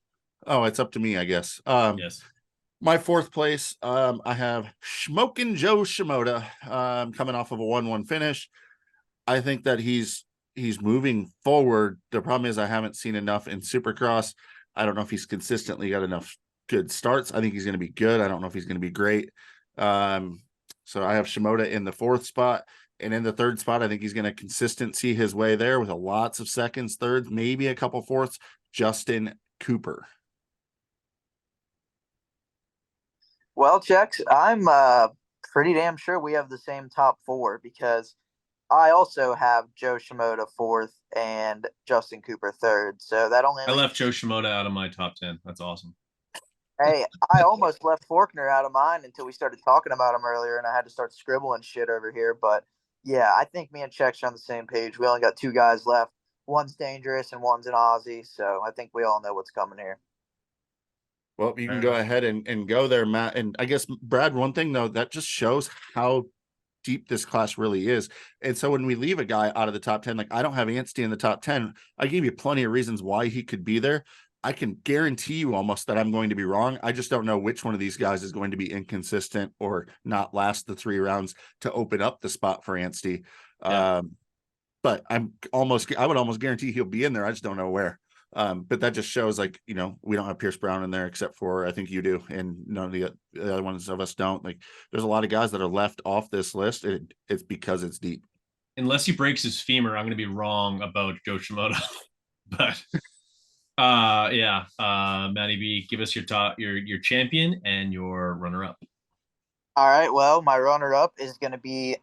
Oh, it's up to me, I guess. Yes. My 4th place, I have Smokin' Joe Shimoda, coming off of a 1-1 finish. I think that he's moving forward. The problem is I haven't seen enough in Supercross. I don't know if he's consistently got enough good starts. I think he's going to be good. I don't know if he's going to be great. So I have Shimoda in the 4th spot. And in the 3rd spot, I think he's going to consistency his way there with lots of 2nds, 3rds, maybe a couple 4ths. Justin Cooper. Well, Chex, I'm pretty damn sure we have the same top 4, because I also have Joe Shimoda 4th and Justin Cooper 3rd. So that only I left Joe Shimoda out of my top 10. That's awesome. Hey, I almost left Faulkner out of mine until we started talking about him earlier, and I had to start scribbling shit over here. But yeah, I think me and Chex are on the same page. We only got 2 guys left. One's dangerous and one's an Aussie. So I think we all know what's coming here. Well, you can go ahead and go there, Matt. And I guess, Brad, one thing, though, that just shows how deep this class really is. And so when we leave a guy out of the top 10, like, I don't have Anstey in the top 10. I gave you plenty of reasons why he could be there. I can guarantee you almost that I'm going to be wrong. I just don't know which one of these guys is going to be inconsistent or not last the 3 rounds to open up the spot for Anstey. Yeah. But I would almost guarantee he'll be in there. I just don't know where. But that just shows, like, we don't have Pierce Brown in there except for, I think you do, and none of the other ones of us don't. Like, there's a lot of guys that are left off this list. It's because it's deep. Unless he breaks his femur, I'm going to be wrong about Joe Shimoda. But Matty B, give us your champion and your runner-up. All right, well, my runner-up is going to be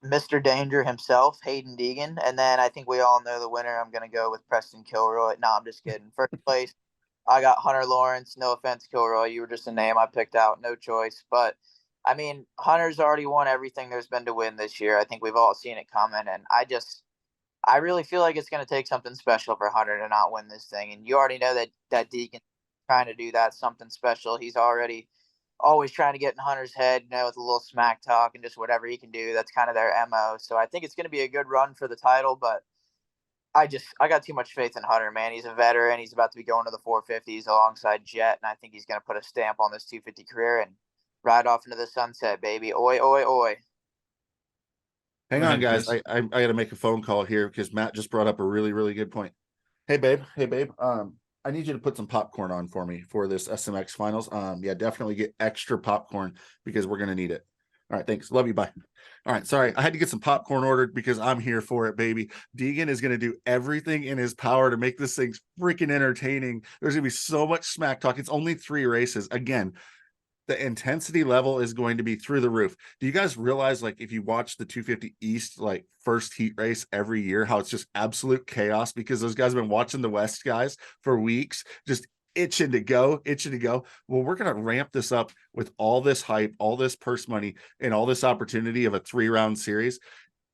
Mr. Danger himself, Hayden Deegan. And then I think we all know the winner. I'm going to go with Preston Kilroy. No, I'm just kidding. First place, I got Hunter Lawrence. No offense, Kilroy. You were just a name I picked out. No choice. But, I mean, Hunter's already won everything there's been to win this year. I think we've all seen it coming. And I really feel like it's going to take something special for Hunter to not win this thing. And you already know that Deegan trying to do that something special. He's already always trying to get in Hunter's head, with a little smack talk and just whatever he can do. That's kind of their MO. So I think it's going to be a good run for the title, but I got too much faith in Hunter, man. He's a veteran. He's about to be going to the 450s alongside Jet, and I think he's going to put a stamp on this 250 career and ride off into the sunset, baby. Oi, oi, oi. Hang on, guys. I got to make a phone call here because Matt just brought up a really, really good point. Hey, babe. I need you to put some popcorn on for me for this SMX finals. Yeah, definitely get extra popcorn because we're going to need it. All right, thanks. Love you. Bye. All right, sorry. I had to get some popcorn ordered because I'm here for it, baby. Deegan is going to do everything in his power to make this thing freaking entertaining. There's going to be so much smack talk. It's only 3 races. Again, the intensity level is going to be through the roof. Do you guys realize, like, if you watch the 250 East, like, first heat race every year, how it's just absolute chaos because those guys have been watching the West guys for weeks, just itching to go. Well, we're going to ramp this up with all this hype, all this purse money, and all this opportunity of a 3-round series.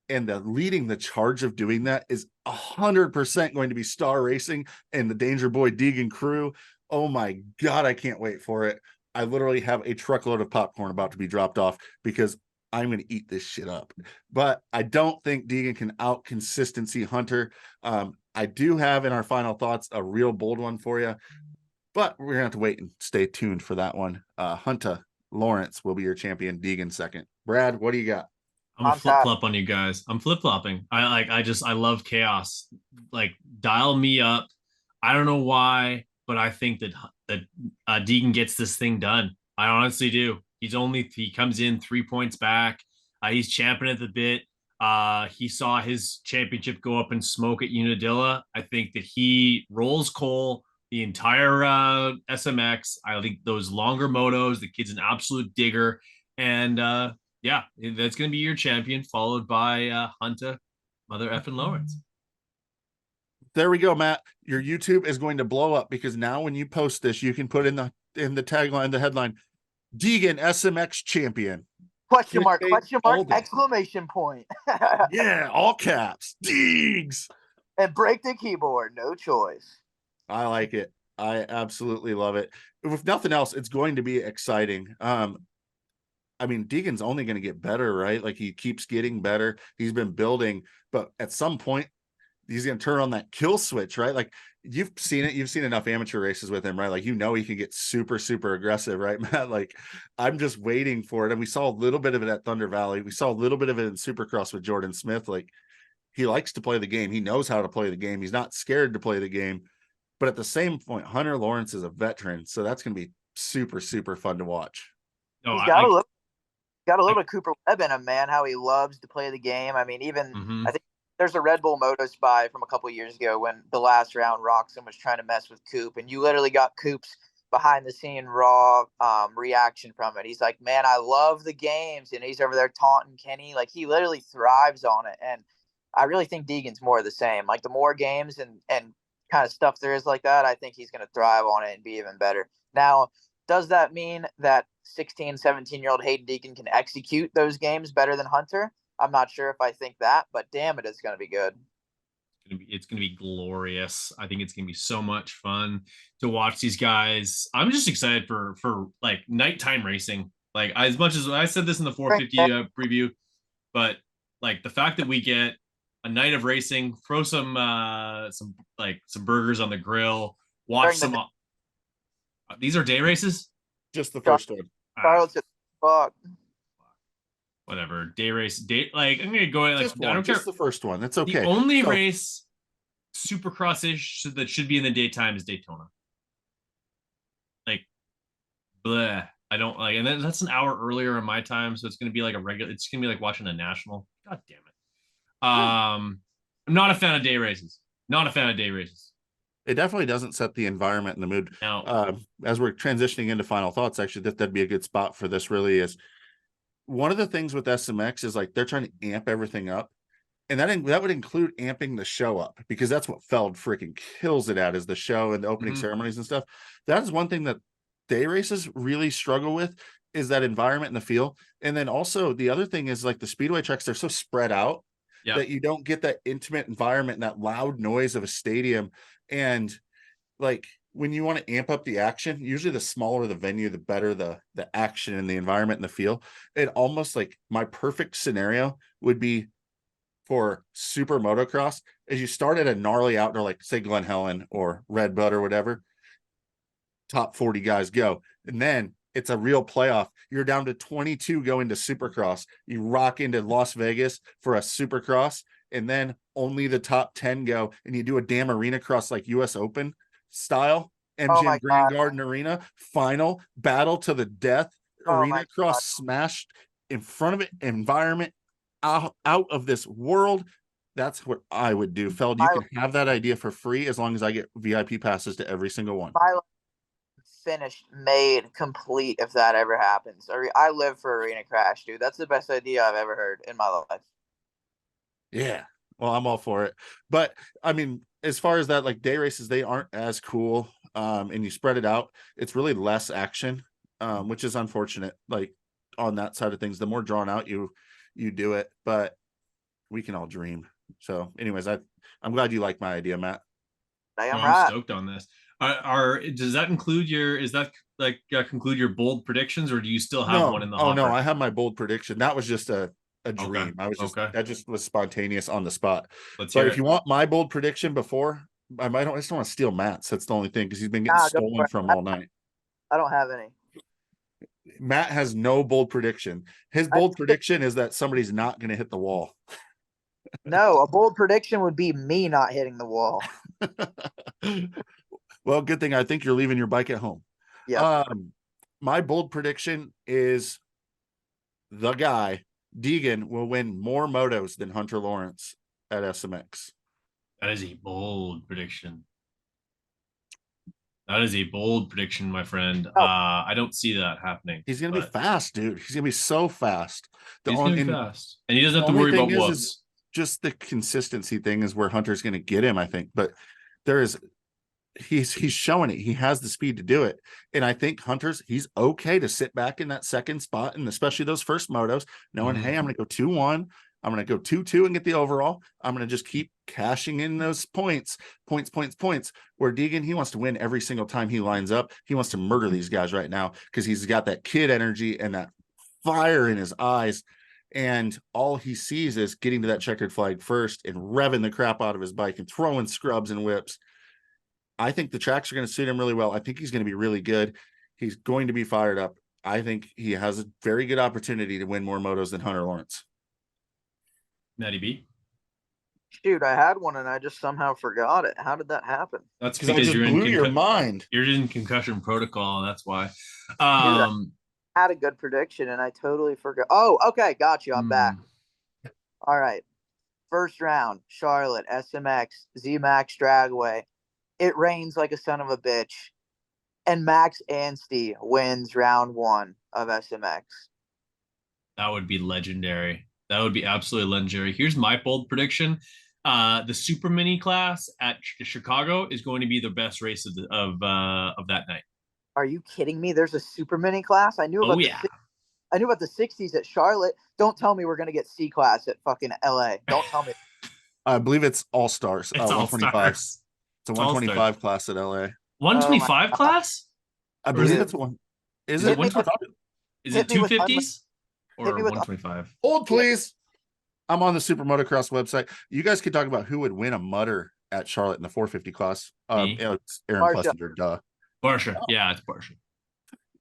And leading the charge of doing that is 100% going to be Star Racing and the Danger Boy Deegan crew. Oh my God, I can't wait for it. I literally have a truckload of popcorn about to be dropped off because I'm going to eat this shit up. But I don't think Deegan can out consistency Hunter. I do have in our final thoughts a real bold one for you, but we're going to have to wait and stay tuned for that one. Hunter Lawrence will be your champion. Deegan second. Brad, what do you got? I'm a flip flop on you guys. I'm flip flopping. I love chaos. Like, dial me up. I don't know why, but I think that Deegan gets this thing done. I honestly do. He comes in 3 points back. He's champing at the bit. He saw his championship go up in smoke at Unadilla. I think that he rolls Cole the entire SMX. I think those longer motos, the kid's an absolute digger. And yeah, that's going to be your champion, followed by Hunter, Mother effing Lawrence. There we go, Matt. Your YouTube is going to blow up because now when you post this, you can put in the tagline, the headline, Deegan SMX champion. Question mark, exclamation point. Yeah, all caps. Deegs. And break the keyboard, no choice. I like it. I absolutely love it. If nothing else, it's going to be exciting. I mean, Deegan's only going to get better, right? Like, he keeps getting better. He's been building, but at some point, he's going to turn on that kill switch, right? Like, you've seen it. You've seen enough amateur races with him, right? Like, you know, he can get super, super aggressive, right, Matt? Like, I'm just waiting for it. And we saw a little bit of it at Thunder Valley. We saw a little bit of it in Supercross with Jordan Smith. Like, he likes to play the game. He knows how to play the game. He's not scared to play the game. But at the same point, Hunter Lawrence is a veteran. So that's going to be super, super fun to watch. No, he's got a little bit of Cooper Webb in him, man, how he loves to play the game. I mean, even I think there's a Red Bull Moto Spy from a couple of years ago when the last round Roxon was trying to mess with Coop, and you literally got Coop's behind the scene raw reaction from it. He's like, man, I love the games, and he's over there taunting Kenny. Like, he literally thrives on it. And I really think Deegan's more of the same. Like, the more games and kind of stuff there is like that, I think he's going to thrive on it and be even better. Now, does that mean that 16, 17-year-old Hayden Deegan can execute those games better than Hunter? I'm not sure if I think that, but damn it, it's going to be good. It's going to be glorious. I think it's going to be so much fun to watch these guys. I'm just excited for like nighttime racing. Like, as much as I said this in the 450 preview, but like the fact that we get a night of racing, throw some burgers on the grill, watch some. These are day races. Just the first one. Charlotte's fuck. Whatever, day race, like, I'm gonna go like, I don't care. Just the first one. That's okay. The only race Supercross-ish that should be in the daytime is Daytona. Like, bleh. I don't like, and then that's an hour earlier in my time, so it's gonna be like it's gonna be like watching a national. God damn it. I'm not a fan of day races. It definitely doesn't set the environment and the mood. Now, as we're transitioning into final thoughts, actually, that'd be a good spot for this. Really is one of the things with SMX is like they're trying to amp everything up, and that would include amping the show up, because that's what Feld freaking kills it at, is the show and the opening ceremonies and stuff. That is one thing that day races really struggle with, is that environment and the feel. And then also the other thing is, like, the speedway tracks, they're so spread out that you don't get that intimate environment and that loud noise of a stadium. And like, when you want to amp up the action, usually the smaller the venue, the better the action and the environment and the feel. It almost, like, my perfect scenario would be for super motocross is you start at a gnarly outdoor, like say Glen Helen or Red Bud or whatever, top 40 guys go, and then it's a real playoff. You're down to 22 going to Supercross. You rock into Las Vegas for a Supercross, and then only the top 10 go, and you do a damn arena cross like US Open style, MGM Grand Garden Arena final battle to the death, arena cross smashed in front of it, environment out of this world. That's what I would do. Feld, you can have that idea for free as long as I get VIP passes to every single one. My finished, made, complete if that ever happens. I live for Arena Crash, dude. That's the best idea I've ever heard in my life. Yeah. Well, I'm all for it. But I mean, as far as that, like day races, they aren't as cool. And you spread it out, it's really less action, which is unfortunate. Like on that side of things, the more drawn out you do it, but we can all dream. So, anyways, I'm glad you like my idea, Matt. I am I'm right. stoked on this. Does that include conclude your bold predictions, or do you still have one in the hopper? No, I have my bold prediction. That was just a dream. Okay. That just was spontaneous on the spot. Let's But hear if it. you want my bold prediction before, I just don't want to steal Matt's. That's the only thing, because he's been getting stolen from all night. I don't have any. Matt has no bold prediction. His bold prediction is that somebody's not going to hit the wall. No, a bold prediction would be me not hitting the wall. Well, good thing I think you're leaving your bike at home. Yeah. My bold prediction is the guy, Deegan, will win more motos than Hunter Lawrence at SMX. That is a bold prediction. That is a bold prediction, my friend. I don't see that happening. He's gonna be fast, dude. He's gonna be so fast. He's gonna be fast, and he doesn't have to only worry thing about is whoops. Just the consistency thing is where Hunter's gonna get him, I think. But he's showing it. He has the speed to do it, and I think he's okay to sit back in that second spot, and especially those first motos, knowing, hey, I'm gonna go 2-1. I'm going to go 2-2 and get the overall. I'm going to just keep cashing in those points. Where Deegan, he wants to win every single time he lines up. He wants to murder these guys right now because he's got that kid energy and that fire in his eyes. And all he sees is getting to that checkered flag first and revving the crap out of his bike and throwing scrubs and whips. I think the tracks are going to suit him really well. I think he's going to be really good. He's going to be fired up. I think he has a very good opportunity to win more motos than Hunter Lawrence. Matty B. Shoot, I had one and I just somehow forgot it. How did that happen? That's because you're blew your mind. You're in concussion protocol. That's why. Dude, I had a good prediction and I totally forgot. Oh, okay, got you. I'm back. All right. First round, Charlotte, SMX, Z-Max Dragway. It rains like a son of a bitch. And Max Anstey wins round 1 of SMX. That would be legendary. That would be absolutely legendary. Here's my bold prediction. The Super Mini class at Chicago is going to be the best race of that night. Are you kidding me? There's a Super Mini class? I knew about I knew about the 60s at Charlotte. Don't tell me we're going to get C class at fucking LA. Don't tell me. I believe it's All Stars. It's 125. It's a 125 class at LA. 125 class? I believe it's one. Is it 125? Is it 250s or 125? Hold, please. I'm on the Super Motocross website. You guys could talk about who would win a mutter at Charlotte in the 450 class. It's Aaron Plessinger, duh. Barsha. Yeah, it's Barsha.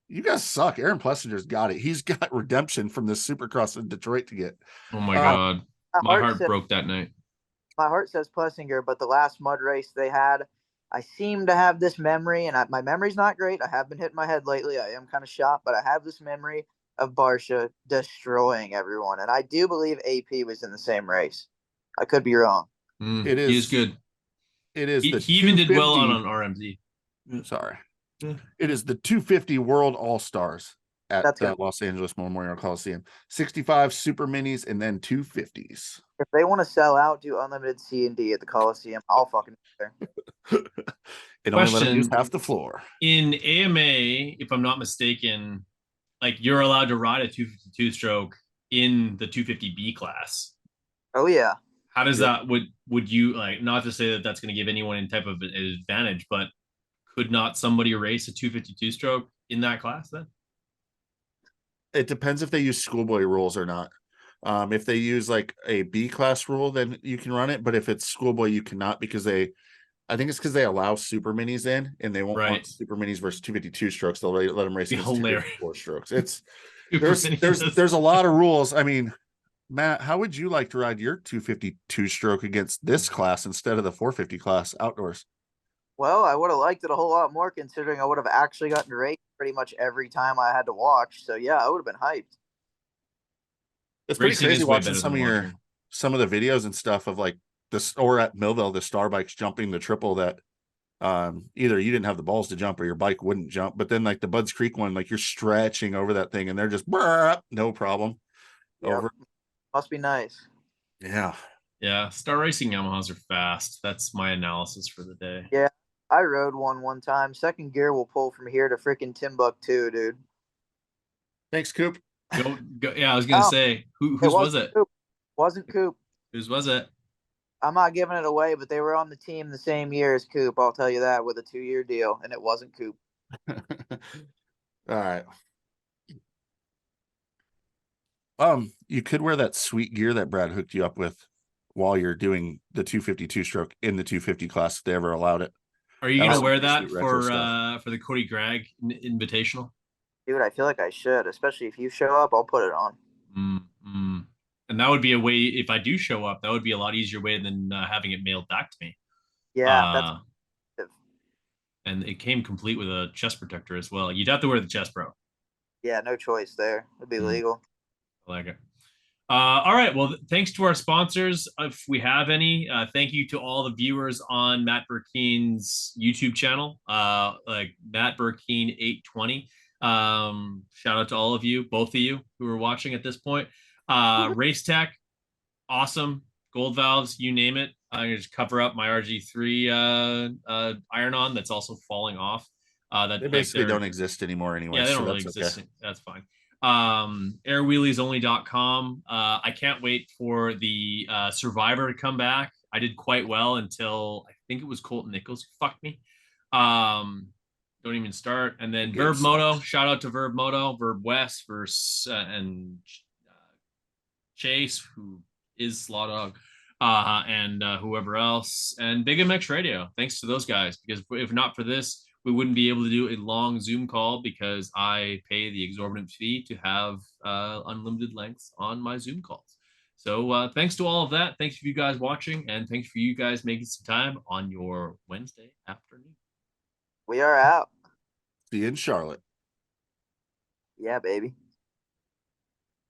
You guys suck. Aaron Plessinger's got it. He's got redemption from the Supercross in Detroit to get. Oh my God. My heart broke that night. My heart says Plessinger, but the last mud race they had, I seem to have this memory, and my memory's not great. I have been hitting my head lately. I am kind of shot, but I have this memory of Barsha destroying everyone. And I do believe AP was in the same race. I could be wrong. It is. He is good. It is. He even did well on an RMZ. Sorry. It is the 250 World All-Stars at the Los Angeles Memorial Coliseum. 65 Super Minis and then 250s. If they want to sell out, do unlimited C&D at the Coliseum, I'll fucking be there. It only let them use half the floor. In AMA, if I'm not mistaken, like you're allowed to ride a 252 stroke in the 250B class. Oh yeah. How does that would you like, not to say that that's going to give anyone any type of advantage, but could not somebody race a 252 stroke in that class then? It depends if they use schoolboy rules or not. If they use like a B class rule, then you can run it. But if it's schoolboy, you cannot, because I think it's because they allow super minis in and they won't want super minis versus 252 strokes. They'll let them race against 254 strokes. It's there's a lot of rules. I mean, Matt, how would you like to ride your 252 stroke against this class instead of the 450 class outdoors? Well, I would have liked it a whole lot more, considering I would have actually gotten to race pretty much every time I had to watch. So yeah, I would have been hyped. It's pretty Racing crazy is way watching better than watching. some of the videos and stuff of like this, or at Millville, the star bikes jumping the triple that either you didn't have the balls to jump or your bike wouldn't jump. But then like the Budds Creek one, like you're stretching over that thing and they're just no problem Yep. over. Must be nice. Yeah. Yeah, Star Racing Yamahas are fast. That's my analysis for the day. Yeah, I rode one time. Second gear will pull from here to freaking Timbuktu, dude. Thanks, Coop. Go. Yeah, I was gonna say whose was it? Coop. Wasn't Coop. Whose was it? I'm not giving it away, but they were on the team the same year as Coop. I'll tell you that, with a 2-year deal, and it wasn't Coop. All right. You could wear that sweet gear that Brad hooked you up with while you're doing the 252 stroke in the 250 class if they ever allowed it. Are you That gonna was wear some that sweet retro stuff. for the Cody Gregg Invitational? Dude, I feel like I should, especially if you show up. I'll put it on. And that would be a way, if I do show up, that would be a lot easier way than having it mailed back to me. Yeah, and it came complete with a chest protector as well. You'd have to wear the chest pro. yeah, no choice there. It'd be legal. I like it. All right. Well, thanks to our sponsors. If we have any, thank you to all the viewers on Matt Burkeen's YouTube channel, like Matt Burkeen 820. Shout out to all of you, both of you who are watching at this point. Race Tech, awesome. Gold valves, you name it. I'm gonna just cover up my RG3 iron-on that's also falling off. They basically don't exist anymore anyway. Yeah, they don't so really exist. Okay. That's fine. Airwheeliesonly.com. I can't wait for the Survivor to come back. I did quite well until I think it was Colton Nichols who fucked me. Don't even start. And then Verb Moto. Shout out to Verb Moto, Verb West, and Chase, who is Slaw Dog, and whoever else, and Big MX Radio. Thanks to those guys, because if not for this, we wouldn't be able to do a long Zoom call because I pay the exorbitant fee to have unlimited lengths on my Zoom calls. So thanks to all of that. Thanks for you guys watching, and thanks for you guys making some time on your Wednesday afternoon. We are out. See you in Charlotte. Yeah, baby.